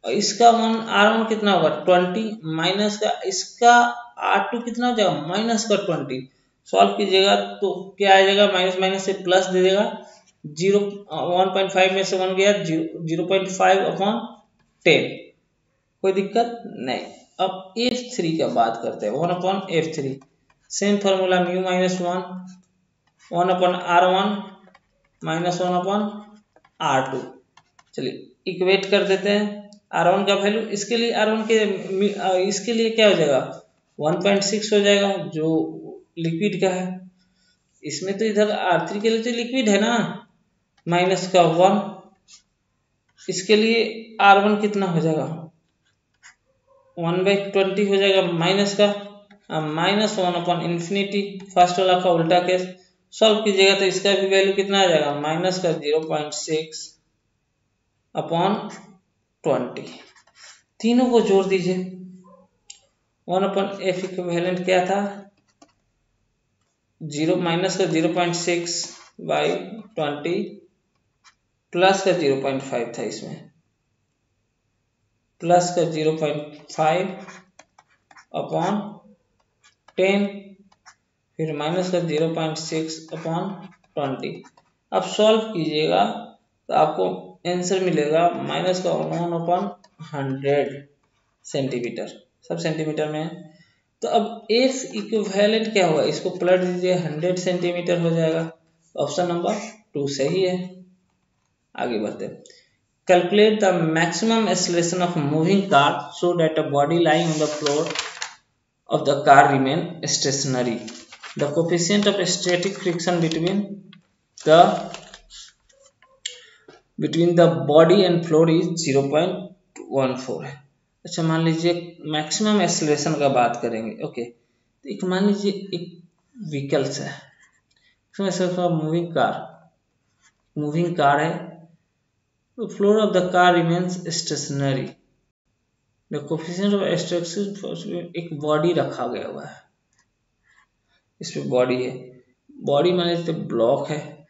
और इसका R1 कितना होगा 20 माइनस का इसका R2 कितना हो जाएगा -20। सॉल्व कीजिएगा तो क्या आ जाएगा, माइनस माइनस से प्लस दे देगा, 1.5 में से 1 गया 0.5/10। कोई दिक्कत नहीं। अब f3 का बात करते हैं, 1/f3 same formula mu -1 1/r1 -1/r2। चलिए इक्वेट कर देते हैं R1 का वैल्यू, इसके लिए R1 के इसके लिए क्या हो जाएगा 1.6 हो जाएगा जो लिक्विड का है। इसमें तो इधर R3 के लिए तो लिक्विड है ना, -1। इसके लिए R1 कितना हो जाएगा 1/20 हो जाएगा, माइनस का -1/∞। फर्स्ट वाला का उल्टा केस सॉल्व कीजिएगा तो इसका भी वैल्यू कितना आ जाएगा -0.6/20। तीनों को जोड़ दीजिए, 1/f इक्विवेलेंट क्या था -0.6/20 प्लस का 0.5 था, इसमें प्लस का 0.5/10 फिर माइनस का 0.6/20। अब सॉल्व कीजिएगा तो आपको आंसर मिलेगा -1/100 सेंटीमीटर, सब सेंटीमीटर में है। तो अब f इक्विवेलेंट क्या होगा, इसको पलट दीजिए 100 सेंटीमीटर हो जाएगा। ऑप्शन नंबर 2 सही है। आगे बढ़ते हैं। Calculate the maximum acceleration of a moving car so that a body lying on the floor of the car remain stationary. The coefficient of static friction between the body and floor is 0.14 है। अच्छा, मान लीजिए maximum acceleration का बात करेंगे। Okay, तो एक मान लीजिए एक व्हीकल्स है, मूविंग कार है, तो floor of the car remains stationary. The coefficient of extraction, एक बॉडी रखा गया हुआ है, इसमें बॉडी है, बॉडी मान लीजिए ब्लॉक है,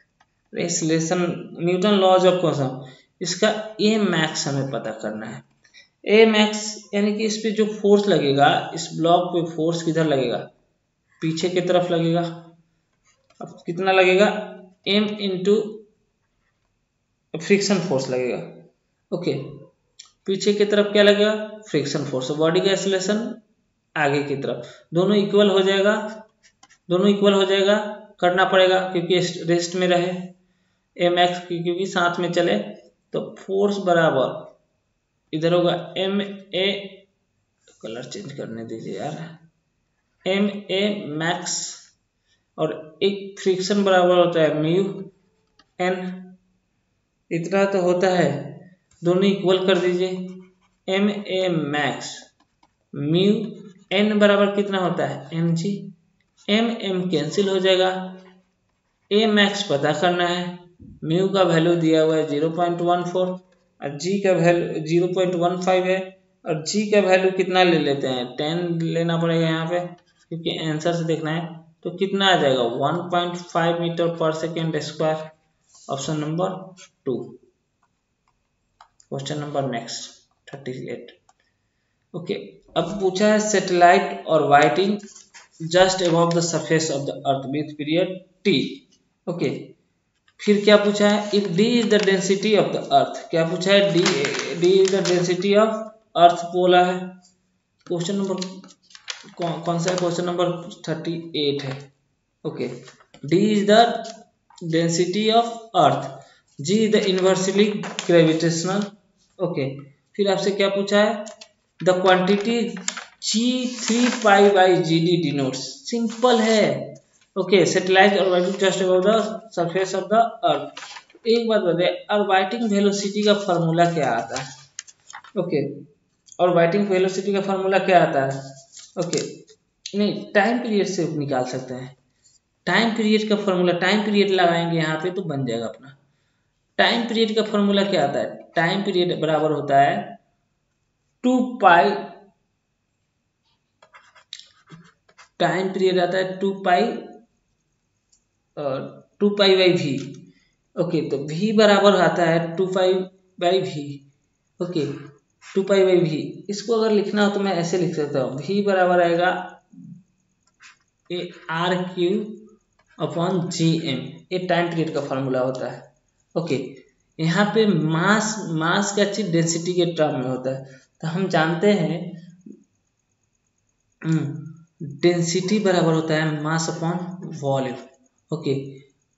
एक्सीलरेशन न्यूटन लॉज ऑफ कौन सा, इसका ए मैक्स हमें पता करना है। ए मैक्स यानी कि इस पे जो फोर्स लगेगा, इस ब्लॉक पे फोर्स किधर लगेगा, पीछे की तरफ लगेगा। अब कितना लगेगा, एम इंटू फ्रिक्शन फोर्स लगेगा। ओके, पीछे की तरफ क्या लगेगा, फ्रिक्शन फोर्स। बॉडी का एक्सीलरेशन आगे की तरफ, दोनों इक्वल हो जाएगा, दोनों इक्वल हो जाएगा, करना पड़ेगा क्योंकि रेस्ट में रहे। एम एक्स क्योंकि साथ में चले, तो फोर्स बराबर इधर होगा एम ए, कलर चेंज करने दीजिए यार, एम ए मैक्स, और एक फ्रिक्शन बराबर होता है म्यू एन, इतना तो होता है, दोनों इक्वल कर दीजिए। M A max mu N बराबर कितना होता है, M G, M M cancel हो जाएगा, ए मैक्स पता करना है, म्यू का वैल्यू दिया हुआ है 0.14 और जी का वैल्यू 0.15 है, और जी का वैल्यू कितना ले लेते हैं, 10 लेना पड़ेगा यहाँ पे क्योंकि आंसर से देखना है। तो कितना आ जाएगा, 1.5 मीटर पर second square, option number 2। Question number next 38। Okay, अब पूछा है सैटेलाइट और orbiting just above the surface of the earth with period T. Okay, फिर क्या पूछा है, if D is the density of the earth, क्या पूछा है, D is the density of earth बोला है। क्वेश्चन नंबर कौन सा है, क्वेश्चन नंबर 38 है। Okay, D is the density of earth, G is the universal gravitational. Okay, फिर आपसे क्या पूछा है, the quantity g3 pi by G D denotes, simple है। Okay, satellite orbiting just above the surface of the earth. एक बात बताइए, orbiting velocity का फार्मूला क्या आता है। ओके, ऑर्बिटिंग वेलोसिटी का फार्मूला क्या आता है, ओके नहीं, टाइम पीरियड से निकाल सकते हैं। टाइम पीरियड का फार्मूला, टाइम पीरियड लगाएंगे यहाँ पे तो बन जाएगा अपना। टाइम पीरियड का फार्मूला क्या आता है, टाइम पीरियड बराबर होता है 2 पाई, टाइम पीरियड आता है 2 पाई बाई वी। ओके, तो v बराबर आता है 2 pi by V. Okay, 2 pi by V, इसको अगर लिखना हो तो मैं ऐसे लिख सकता हूँ, v बराबर आएगा R Q upon G M, ये टाइम पीरियड का फॉर्मूला होता है। ओके, यहाँ पे मास क्या चीज डेंसिटी के टर्म में होता है, तो हम जानते हैं डेंसिटी बराबर होता है मास अपॉन वॉल्यूम। ओके,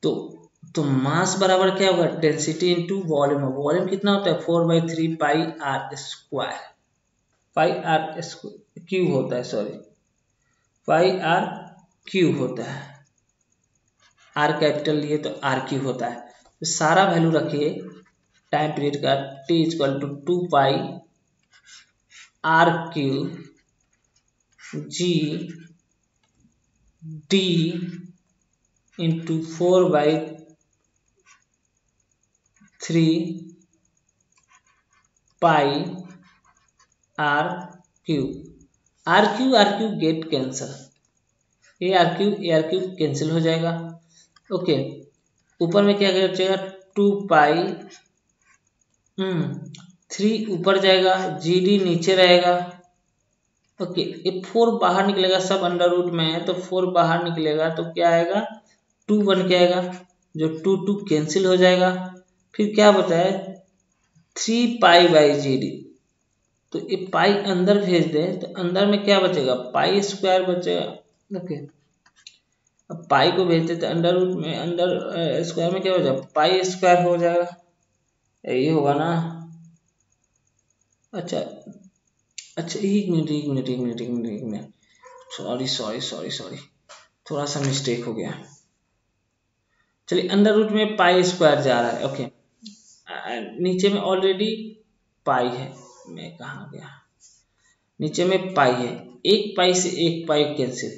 तो मास बराबर क्या होगा, डेंसिटी इंटू वॉल्यूम। वॉल्यूम कितना होता है, 4/3 pi R square, pi R cube होता है, सॉरी पाई आर क्यूब होता है, आर कैपिटल लिए तो आर क्यूब होता है। तो सारा वैल्यू रखिए टाइम पीरियड का, T equal to 2 pi R cube G D into 4/3 pi R cube get cancel, A R cube cancel हो जाएगा। ओके, ऊपर में क्या बचेगा, 2 पाई 3 ऊपर जाएगा, जी डी नीचे रहेगा। ओके, ये 4 बाहर निकलेगा, सब अंडर रूट में है तो 4 बाहर निकलेगा तो क्या आएगा, 2 बन के आएगा, जो 2 कैंसिल हो जाएगा। फिर क्या बचा है, 3 पाई बाई जी डी, तो ये पाई अंदर भेज दे तो अंदर में क्या बचेगा, पाई स्क्वायर बचेगा। ओके, अब पाई को भेजते तो अंडर रूट में, अंडर स्क्वायर में क्या हो जाएगा, पाई स्क्वायर हो जाएगा, यही होगा ना। अच्छा, एक मिनट, सॉरी, थोड़ा सा मिस्टेक हो गया। चलिए, अंडर रूट में पाई स्क्वायर जा रहा है। ओके, नीचे में ऑलरेडी पाई है, मैं कहाँ गया, नीचे में पाई है, एक पाई से एक पाई कैंसिल,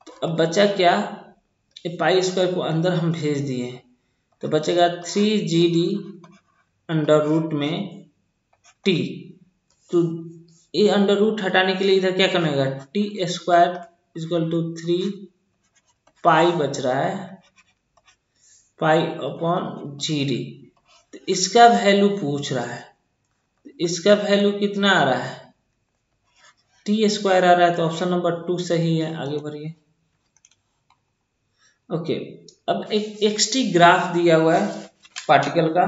तो अब बचा क्या, ये पाई स्क्वायर को अंदर हम भेज दिए तो बचेगा 3GD अंडर रूट में टी। तो ये अंडर रूट हटाने के लिए इधर क्या करना होगा, टी स्क्वायर इक्वल टू 3 पाई बच रहा है, पाई अपॉन GD। तो इसका वैल्यू पूछ रहा है, तो इसका वैल्यू कितना आ रहा है, टी स्क्वायर आ रहा है, तो ऑप्शन नंबर 2 सही है। आगे बढ़िए। ओके, अब एक एक्सटी ग्राफ दिया हुआ है पार्टिकल का।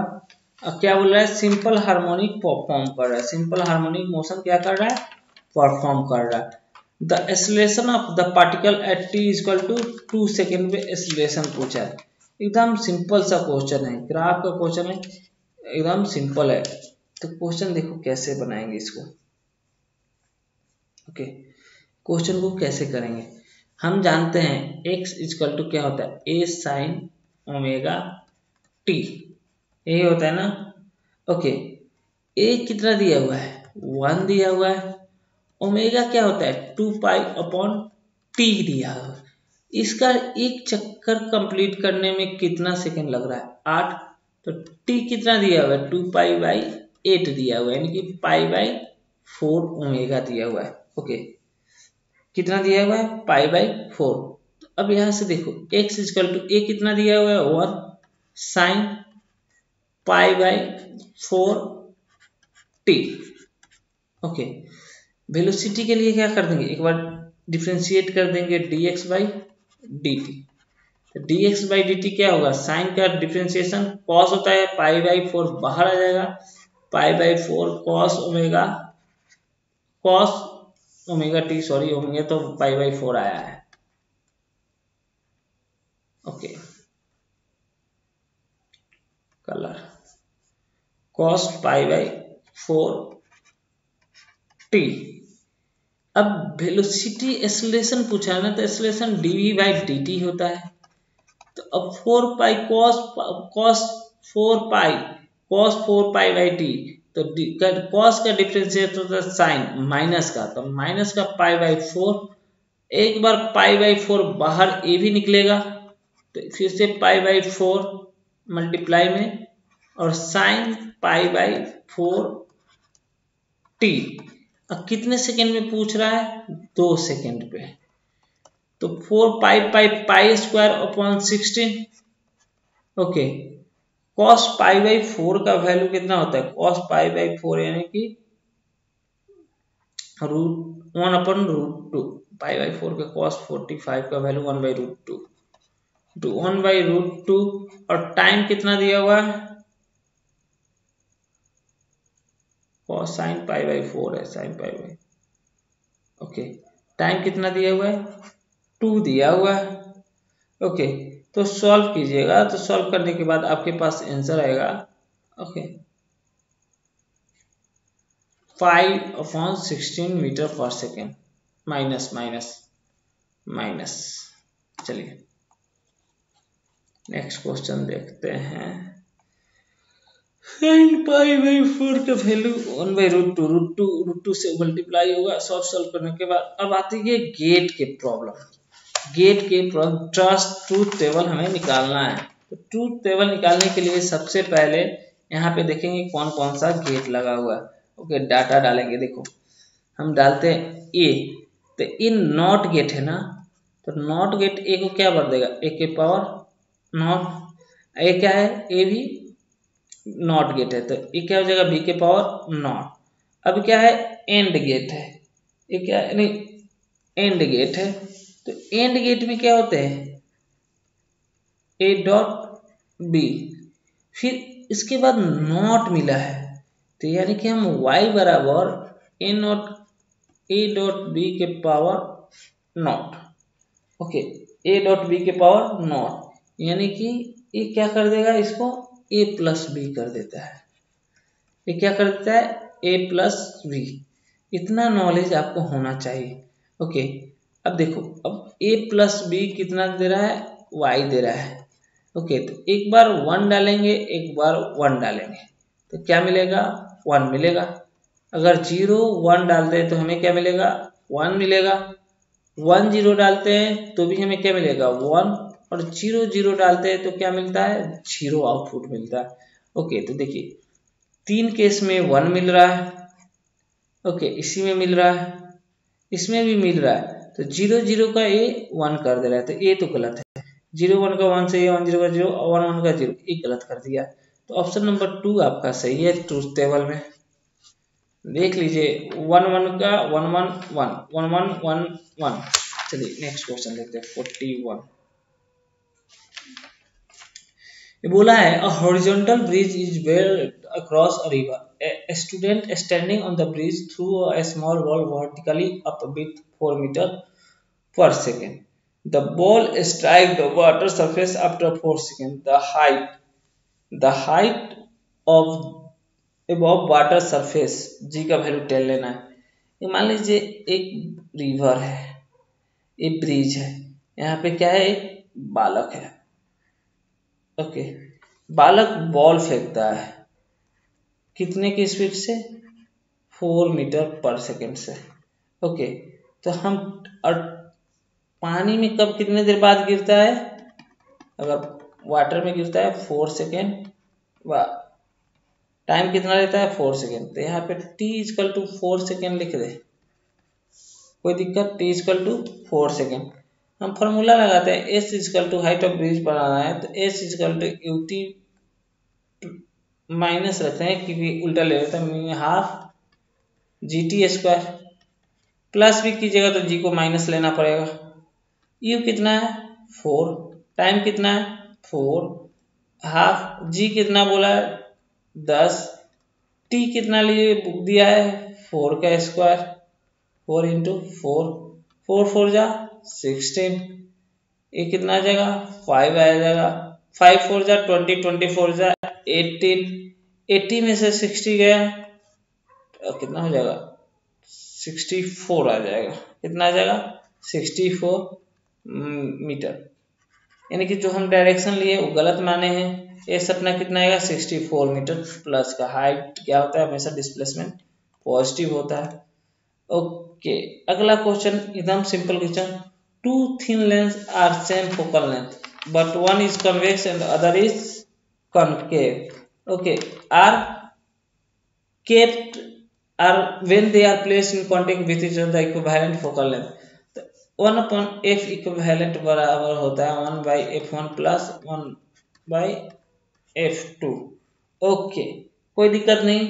अब क्या बोल रहा है, सिंपल हार्मोनिक परफॉर्म कर रहा है, सिंपल हार्मोनिक मोशन क्या कर रहा है, परफॉर्म कर रहा है। The acceleration of the particle at T equal to 2 second में एक्सेलरेशन पूछा है। एकदम सिंपल सा क्वेश्चन है, ग्राफ का क्वेश्चन है, एकदम सिंपल है। तो क्वेश्चन देखो कैसे बनाएंगे इसको। ओके, क्वेश्चन को कैसे करेंगे, हम जानते हैं x इक्वल टू क्या होता है, a साइन ओमेगा टी, यही होता है ना। ओके, a कितना दिया हुआ है, 1 दिया हुआ है, ओमेगा क्या होता है 2 पाई अपॉन टी दिया हुआ है। इसका एक चक्कर कंप्लीट करने में कितना सेकंड लग रहा है, 8। तो टी कितना दिया हुआ है, 2 पाई बाई 8 दिया हुआ है, यानी कि पाई बाई 4 ओमेगा दिया हुआ है। ओके, कितना दिया हुआ है, पाई बाई 4। तो अब यहां से देखो x इक्वल टू a कितना दिया हुआ है, 1 sine pi by 4 T. Okay, velocity के लिए क्या कर देंगे, एक बार डिफ्रेंशिएट कर देंगे dx बाई dt। तो dx बाई dt क्या होगा, साइन का डिफ्रेंशिएशन कॉस होता है, पाई बाई 4 बाहर आ जाएगा, पाई by 4 cos omega, cos omega T, sorry omega तो पाई बाई 4 आया है। Okay, colour cos pi by 4 T. अब वेलोसिटी एक्सेलरेशन पूछा है ना, तो एक्सेलरेशन dv बाई dt होता है। तो अब 4 pi cos 4 pi cos 4 pi by T, तो कॉस का डिफरेंशिएट होता है साइन माइनस का, तो माइनस का पाई बाई 4, एक बार पाई बाई 4 बाहर ए भी निकलेगा, तो फिर से पाई बाई 4 मल्टीप्लाई में और साइन पाई बाई 4 टी। अब कितने सेकेंड में पूछ रहा है, 2 सेकेंड पे। तो 4 pi pi pi square upon 16। Okay, cos pi by 4 का वैल्यू कितना होता है, कॉस पाई बाई 4 यानी कि root 1 upon root 2, pi by 4 का कॉस 45 का वैल्यू 1 बाई रूट 2, तो 1 बाई रूट 2। और टाइम कितना दिया हुआ है, कॉस साइन पाई बाई 4 है, sine pi by. Okay, time कितना दिया हुआ है, 2 दिया हुआ है। ओके, तो सॉल्व कीजिएगा, तो सॉल्व करने के बाद आपके पास आंसर आएगा। ओके, 5/16 मीटर पर सेकेंड, माइनस माइनस माइनस। चलिए नेक्स्ट क्वेश्चन देखते हैं। साइन पाई बाई 4 का वैल्यू 1 बाई रूट टू से मल्टीप्लाई होगा। सॉल्व करने के बाद अब आती है गेट के प्रॉब्लम। गेट के ट्रूथ टेबल हमें निकालना है। तो ट्रूथ टेबल निकालने के लिए सबसे पहले यहाँ पे देखेंगे कौन कौन सा गेट लगा हुआ है। ओके, डाटा डालेंगे। देखो हम डालते हैं ए, तो इन नॉट गेट है ना, तो नॉट गेट ए को क्या भर देगा, ए के पावर नॉट, ए क्या है, ए भी नॉट गेट है, तो ये क्या हो जाएगा, बी के पावर नॉट। अब क्या है, एंड गेट है, ये क्या है, नहीं एंड गेट है। तो एंड गेट में क्या होते हैं, ए डॉट बी, फिर इसके बाद नॉट मिला है, तो यानी कि हम y बराबर ए डॉट बी के power naught. Okay, A dot B के पावर नॉट, यानी कि ये क्या कर देगा, इसको ए प्लस बी कर देता है। ये क्या कर देता है, ए प्लस बी। इतना नॉलेज आपको होना चाहिए। ओके, अब देखो, अब a प्लस बी कितना दे रहा है, y दे रहा है। ओके, तो एक बार 1 डालेंगे, एक बार 1 डालेंगे, तो क्या मिलेगा, 1 मिलेगा। अगर 0 1 डालते हैं तो हमें क्या मिलेगा, 1 मिलेगा। 1 0 डालते हैं तो भी हमें क्या मिलेगा, 1, और 0 0 डालते हैं तो क्या मिलता है, 0 आउटपुट मिलता है। ओके, तो देखिए 3 केस में 1 मिल रहा है, ओके, इसी में मिल रहा है, इसमें भी मिल रहा है, तो 0 0 का ए 1 कर दे रहा है, तो ए तो गलत है। 0 1 का 1 सही है, 1 0 का 0, 1 1 का 0, ए गलत कर दिया। तो ऑप्शन नंबर 2 आपका सही है ट्रूथ टेबल में। देख लीजिए 1 1 का 1 1 1 1 1 1 1। चलिए नेक्स्ट क्वेश्चन देखते हैं 41। ये बोला है a horizontal bridge is built across a river, a student standing on the bridge threw a small ball vertically up with 4 meters per second. The ball strike the water surface after 4 seconds. The height of above water surface, g का value 10 लेना है। ये मान लीजिए एक river है, एक bridge है, यहाँ पे क्या है, एक बालक है, ओके, बालक बॉल फेंकता है कितने की स्पीड से, 4 मीटर पर सेकंड से, ओके। तो हम और पानी में कब कितने देर बाद गिरता है, अगर वाटर में गिरता है 4 सेकेंड, टाइम कितना लेता है 4 सेकेंड, तो यहाँ पे t इक्वल टू 4 सेकेंड लिख दे, कोई दिक्कत, t इक्वल टू 4 सेकेंड। हम फॉर्मूला लगाते हैं, s equal to height of bridge बनाना है तो s equal to ut minus रखते हैं क्योंकि उल्टा ले लेते हैं, हाफ gt स्क्वायर, प्लस भी कीजिएगा तो g को माइनस लेना पड़ेगा। u कितना है 4, टाइम कितना है 4, हाफ g कितना बोला है 10, t कितना लिए दिया है 4 का स्क्वायर, 4 इंटू 4, 4 4 जा 16, ये कितना आ जाएगा 5 आ जाएगा, 5 4 जा 20, 24 जा 18, 80 में से 60 गया तो कितना हो जाएगा 64 आ जाएगा, कितना आ जाएगा 64 मीटर, यानी कि जो हम डायरेक्शन लिए वो गलत माने हैं। ये सपना कितना आएगा 64 मीटर, प्लस का हाइट क्या होता है हमेशा डिस्प्लेसमेंट पॉजिटिव होता है। ओके, अगला क्वेश्चन एकदम simple question, two thin lens are same focal length but one is convex and other is concave, okay, are kept are when they are placed in contact with each other the equivalent focal length, तो 1 upon f equivalent बराबर होता है 1 by f1 plus 1 by f2, okay, कोई दिक्कत नहीं।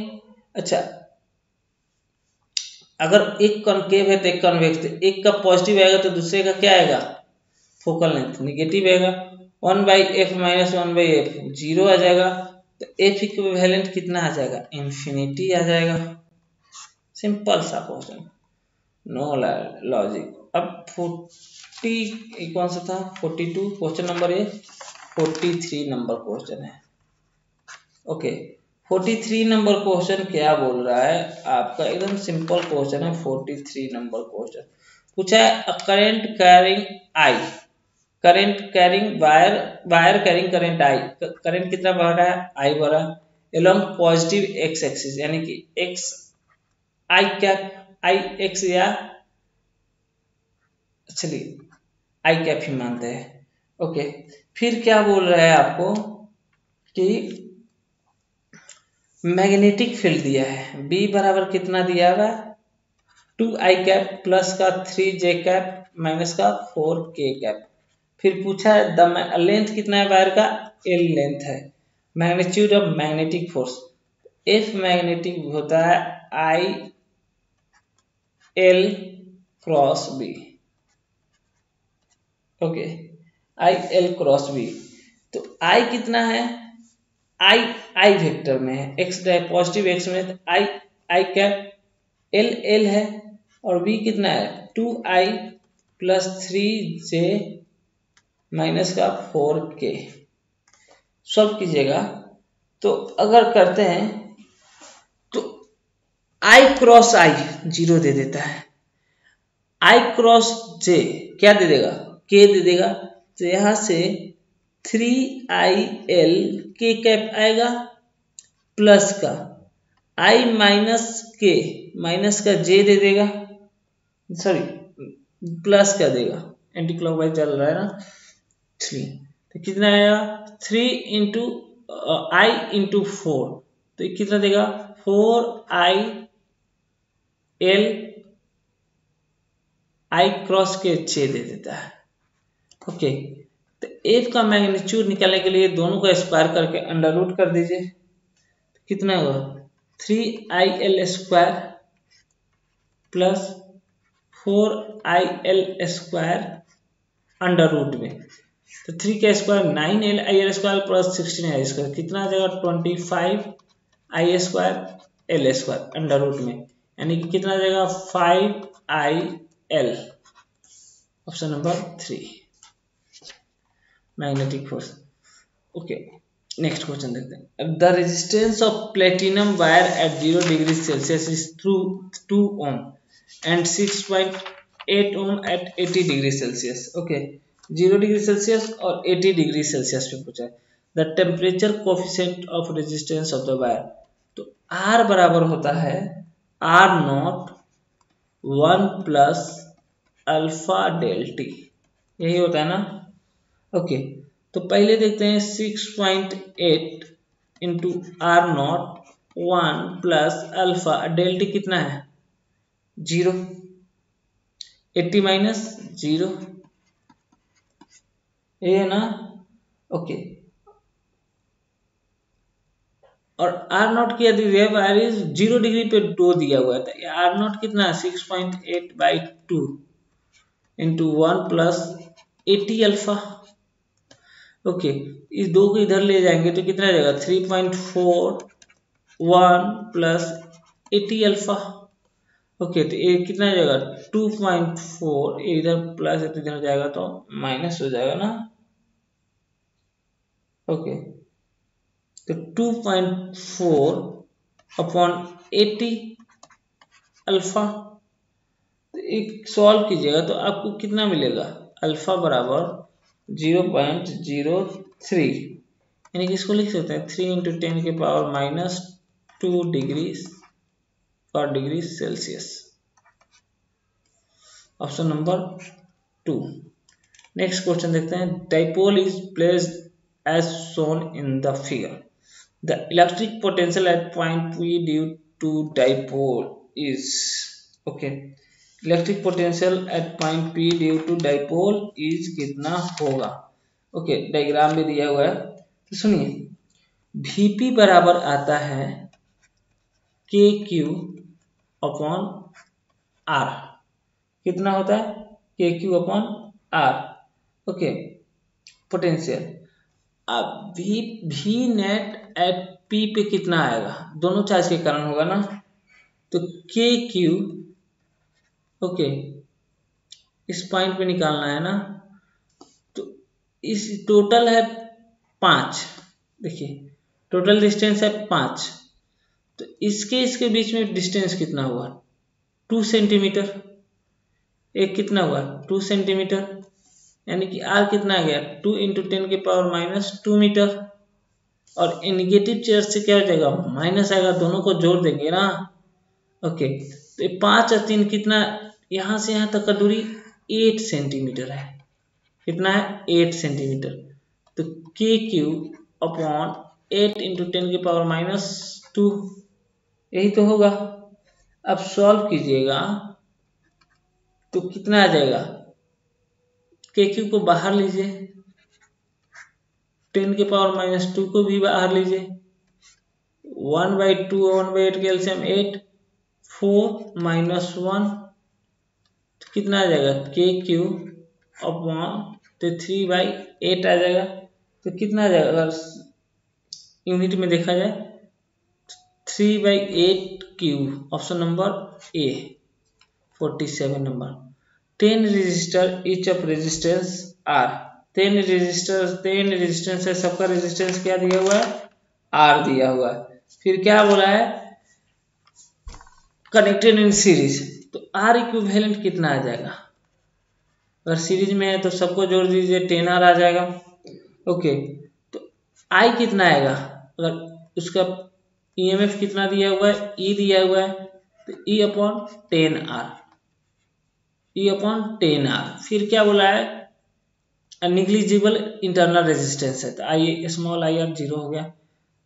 अच्छा, अगर एक कॉन्केव है तो एक कन्वेक्स, एक का पॉजिटिव आएगा तो दूसरे का क्या आएगा फोकल लेंथ निगेटिव आएगा, 1 by F minus 1 by F 0 आ जाएगा, तो एफ इक्विवेलेंट कितना आ जाएगा इन्फिनिटी आ जाएगा। सिंपल सा क्वेश्चन, नो लॉजिक। अब 40 कौन सा था 42 क्वेश्चन नंबर ये 43 नंबर क्वेश्चन है, ओके। 43 नंबर क्वेश्चन क्या बोल रहा है आपका, एकदम सिंपल क्वेश्चन है। 43 नंबर क्वेश्चन पूछा है current carrying I, current carrying wire carrying current I, current कितना बढ़ रहा है आई बढ़ रहा है एलोंग पॉजिटिव एक्स एक्सिस, यानी कि एक्स आई कैप आई एक्स, या चलिए आई कैप ही मानते हैं, ओके। फिर क्या बोल रहा है आपको कि मैग्नेटिक फील्ड दिया है, बी बराबर कितना दिया हुआ 2 आई कैप प्लस का 3 जे कैप माइनस का 4 के कैप। फिर पूछा है द लेंथ कितना है वायर का, एल लेंथ है, magnitude of magnetic force, F magnetic होता है I L cross B, okay, I L cross B. तो आई कितना है, आई वेक्टर में है, एक्स पॉजिटिव एक्स में, तो आई कैप एल एल है, और बी कितना है 2i प्लस 3j माइनस का 4k। सॉल्व कीजिएगा तो अगर करते हैं तो i क्रॉस i 0 दे देता है, i क्रॉस j क्या दे देगा k दे देगा, तो यहां से 3il k कैप आएगा प्लस का i माइनस k माइनस का j दे देगा, सॉरी प्लस का देगा, एंटी क्लॉकवाइज चल रहा है ना, 3, तो कितना आएगा 3 इंटू आई इंटू 4, तो ये कितना देगा 4i l आई क्रॉस के 6 दे देता है। ओके, तो f का मैग्नीट्यूड निकालने के लिए दोनों को स्क्वायर करके अंडर रूट कर दीजिए, तो कितना होगा 3il² plus 4il² under root में, तो 3 का स्क्वायर 9li² प्लस 16i², कितना आ जाएगा 25i²l² अंडर रूट में, यानी कि कितना आ जाएगा 5il। Option number 3 magnetic force. Okay, next question देखते हैं। The resistance of platinum wire at 0 degree Celsius is through 2 ohm and 6.8 ohm at 80 degree Celsius. Okay, 0 degree Celsius और 80 डिग्री सेल्सियस पे पूछा है। The temperature coefficient of resistance of the wire, तो R बराबर होता है R0 1 plus alpha del T, यही होता है ना। ओके, तो पहले देखते हैं 6.8 into R0 1 plus alpha del T कितना है 0, 80 माइनस 0, ये है ना। ओके, और R0 की यदि वायर 0 डिग्री पे डो दिया हुआ है, तो R0 कितना है 6.8/2 इंटू 1 प्लस 80 अल्फा। ओके, इस दो को इधर ले जाएंगे तो कितना जाएगा 3.41 प्लस 80 अल्फा। ओके, तो ये कितना जाएगा 2.4, इधर प्लस है तो इधर जाएगा तो माइनस हो जाएगा ना। ओके, तो 2.4 अपॉन 80 अल्फा, तो एक सॉल्व कीजिएगा तो आपको कितना मिलेगा, अल्फा बराबर 0.03, यानी कि इसको लिख सकते हैं 3 इंटू 10 के power minus 2 degree per degree Celsius. Option number 2। Next question देखते हैं। Dipole is placed as shown in the figure. The electric potential at point P due to dipole is. Okay, electric potential at point P due to dipole is कितना होगा। Okay, diagram भी दिया हुआ है, तो सुनिए। Vp बराबर आता है KQ अपॉन R, कितना होता है KQ upon R। Okay, potential अब V नेट एट P पे कितना आएगा, दोनों चार्ज के कारण होगा ना, तो KQ। ओके, इस पॉइंट पे निकालना है ना, तो इस टोटल है 5, देखिए टोटल डिस्टेंस है 5, तो इसके बीच में डिस्टेंस कितना हुआ 2 सेंटीमीटर, एक कितना हुआ 2 सेंटीमीटर, यानी कि R कितना आ गया 2 इंटू 10 के पावर माइनस 2 मीटर, और नेगेटिव चार्ज से क्या हो जाएगा माइनस आएगा, दोनों को जोड़ देंगे ना। ओके, तो 5 और 3 कितना, यहाँ से यहाँ तक का दूरी 8 सेंटीमीटर है, कितना है 8 सेंटीमीटर, तो KQ अपॉन 8 इंटू 10 के पावर माइनस 2, यही तो होगा। अब सॉल्व कीजिएगा तो कितना आ जाएगा, KQ को बाहर लीजिए, 10 के पावर माइनस 2 को भी बाहर लीजिए, 1/2 1/8 के एलसीएम 8, 4 माइनस 1, तो कितना आ जाएगा KQ अपॉन तो 3/8 आ जाएगा, तो कितना आ जाएगा अगर यूनिट में देखा जाए 3/8 cube. Option number A 47 number. 10 resistor each of resistance R, 10 resistance है, सबका रेजिस्टेंस क्या दिया हुआ है R दिया हुआ है। फिर क्या बोला है कनेक्टेड इन सीरीज, तो R इक्विवेलेंट कितना आ जाएगा, अगर सीरीज में है तो सबको जोड़ दीजिए 10R आ जाएगा। ओके, तो I कितना आएगा, अगर उसका EMF कितना दिया हुआ है E दिया हुआ है, तो E upon 10R, E upon 10R। फिर क्या बोला है निग्लिजिबल इंटरनल रेजिस्टेंस है, तो आई स्मॉल आई आर 0 हो गया।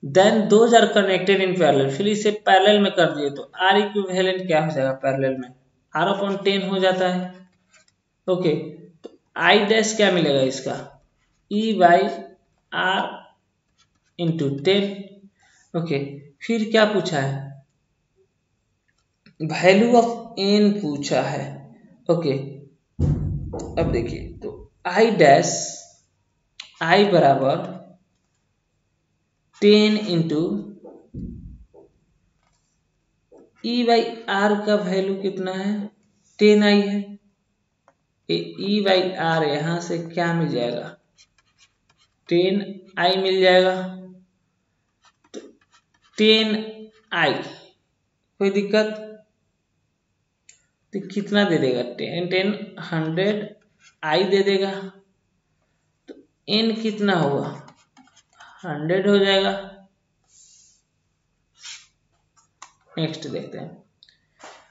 Then those are connected in parallel, फिर इसे पैरेलल में कर दिए तो आर इक्विवेलेंट क्या हो जाएगा पैरेलल में, आर अपॉन 10 हो जाता है। ओके, तो आई डैश क्या मिलेगा इसका, ई बाई आर इंटू 10। ओके, फिर क्या पूछा है, वैल्यू ऑफ एन पूछा है। ओके, अब देखिए तो आई डैश, आई बराबर 10 इंटू ई बाई आर का वैल्यू कितना है 10 आई है, ई बाई आर यहां से क्या मिल जाएगा 10 आई मिल जाएगा, तो 10 आई, कोई दिक्कत, तो कितना दे देगा 10 10 100 आई दे देगा, तो एन कितना होगा 100 हो जाएगा। नेक्स्ट देखते हैं,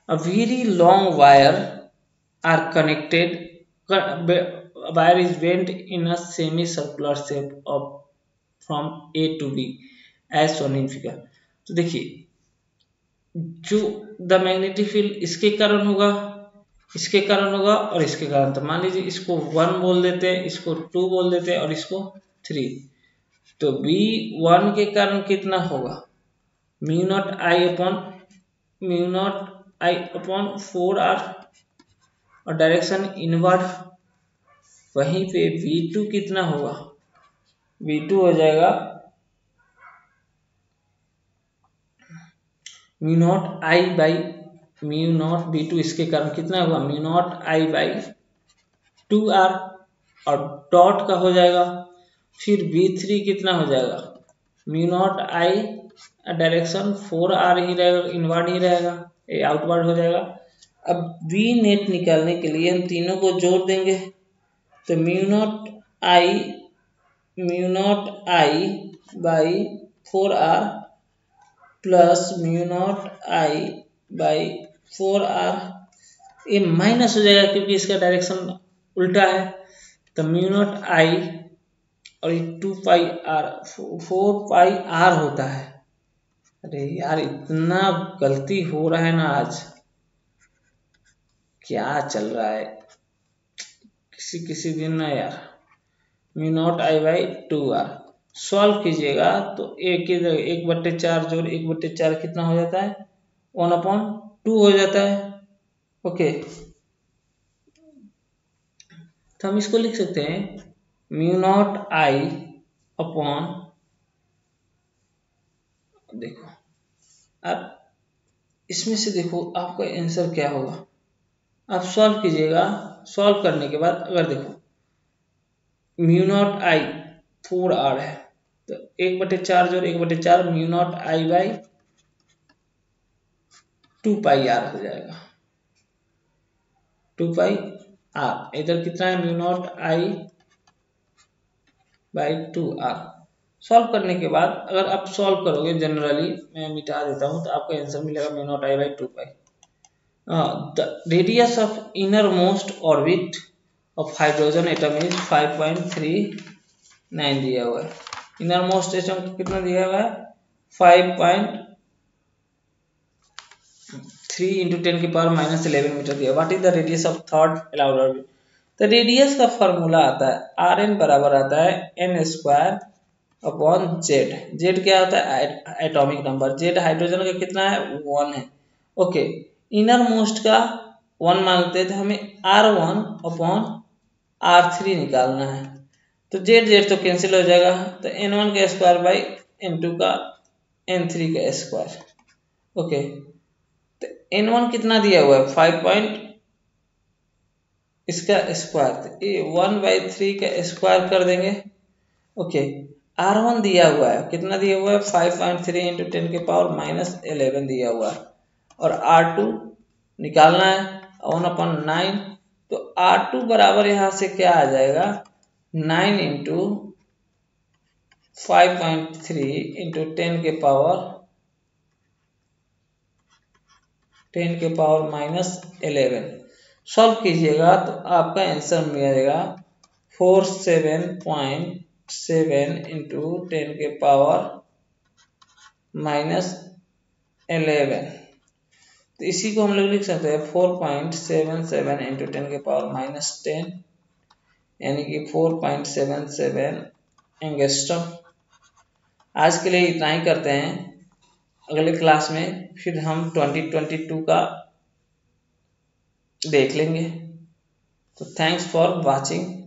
a very long wire are connected, wire is bent in a semicircular shape of from A to B as shown in figure। तो देखिए जो द मैग्नेटिक फील्ड इसके कारण होगा, इसके कारण होगा और इसके कारण, तो मान लीजिए इसको 1 बोल देते हैं, इसको 2 बोल देते हैं और इसको 3, तो B1 के कारण कितना होगा म्यू नॉट आई अपॉन 4R और डायरेक्शन इनवर्ड, वहीं पे V2 कितना होगा, V2 हो जाएगा mu naught I by mu naught V2, इसके कारण कितना होगा mu naught I by 2R और डॉट का हो जाएगा, फिर V3 कितना हो जाएगा म्यू नॉट आई, डायरेक्शन 4R ही रहेगा, इनवर्ड ही रहेगा, ये आउटवर्ड हो जाएगा। अब V नेट निकालने के लिए हम तीनों को जोड़ देंगे, तो mu naught I by 4R plus mu naught I by 4R, ये माइनस हो जाएगा क्योंकि इसका डायरेक्शन उल्टा है, तो म्यू नॉट आई और ये 2 पाई आर 4 पाई आर होता है। अरे यार इतना गलती हो रहा है ना आज, क्या चल रहा है किसी दिन ना यार। Mu naught I by 2R solve कीजिएगा तो 1/4 जोड़ 1/4 कितना हो जाता है 1/2 हो जाता है। ओके, तो हम इसको लिख सकते हैं म्यू नॉट आई अपॉन, देखो आप इसमें से देखो आपका आंसर क्या होगा, आप सॉल्व कीजिएगा, सॉल्व करने के बाद अगर देखो म्यू नॉट आई 4R है तो 1/4 जोड़ 1/4 mu naught I by 2 pi R हो जाएगा, 2 पाई आर, इधर कितना है mu naught I by 2R। Solve करने के बाद अगर आप सॉल्व करोगे, जनरली मैं मिटा देता हूं तो आपका आंसर मिलेगा mu naught I by 2 pi. The radius of inner most orbit of hydrogen atom is 5.39 दिया हुआ है, इनर मोस्ट एटम को कितना दिया हुआ है 5.3 इंटू 10 की पावर -11 मीटर दिया। What is the radius of third allowed orbit, तो रेडियस का फॉर्मूला आता है Rn बराबर आता है n² अपॉन z क्या होता है एटॉमिक नंबर, z हाइड्रोजन का कितना है 1 है। ओके, इनर मोस्ट का 1 मांगते थे, हमें R1 अपॉन R3 निकालना है, तो z तो कैंसिल हो जाएगा, तो n1 का स्क्वायर बाई n2 का n3 का स्क्वायर। ओके, तो n1 कितना दिया हुआ है 5 इसका स्क्वायर, तो ये 1/3 का स्क्वायर कर देंगे। ओके, R1 दिया हुआ है, कितना दिया हुआ है 5.3 इंटू 10 के पावर -11 दिया हुआ है, और R2 निकालना है 1/9, तो R2 बराबर यहाँ से क्या आ जाएगा 9 इंटू 5.3 इंटू 10 के पावर -11। सॉल्व कीजिएगा तो आपका आंसर मिलेगा 47.7 इंटू 10 के पावर -11। तो इसी को हम लोग लिख सकते हैं 4.77 इंटू 10 के पावर -10, यानी कि 4.77 एंगस्ट्रम। आज के लिए इतना ही करते हैं। अगले क्लास में फिर हम 2022 का देख लेंगे। तो थैंक्स फॉर वॉचिंग।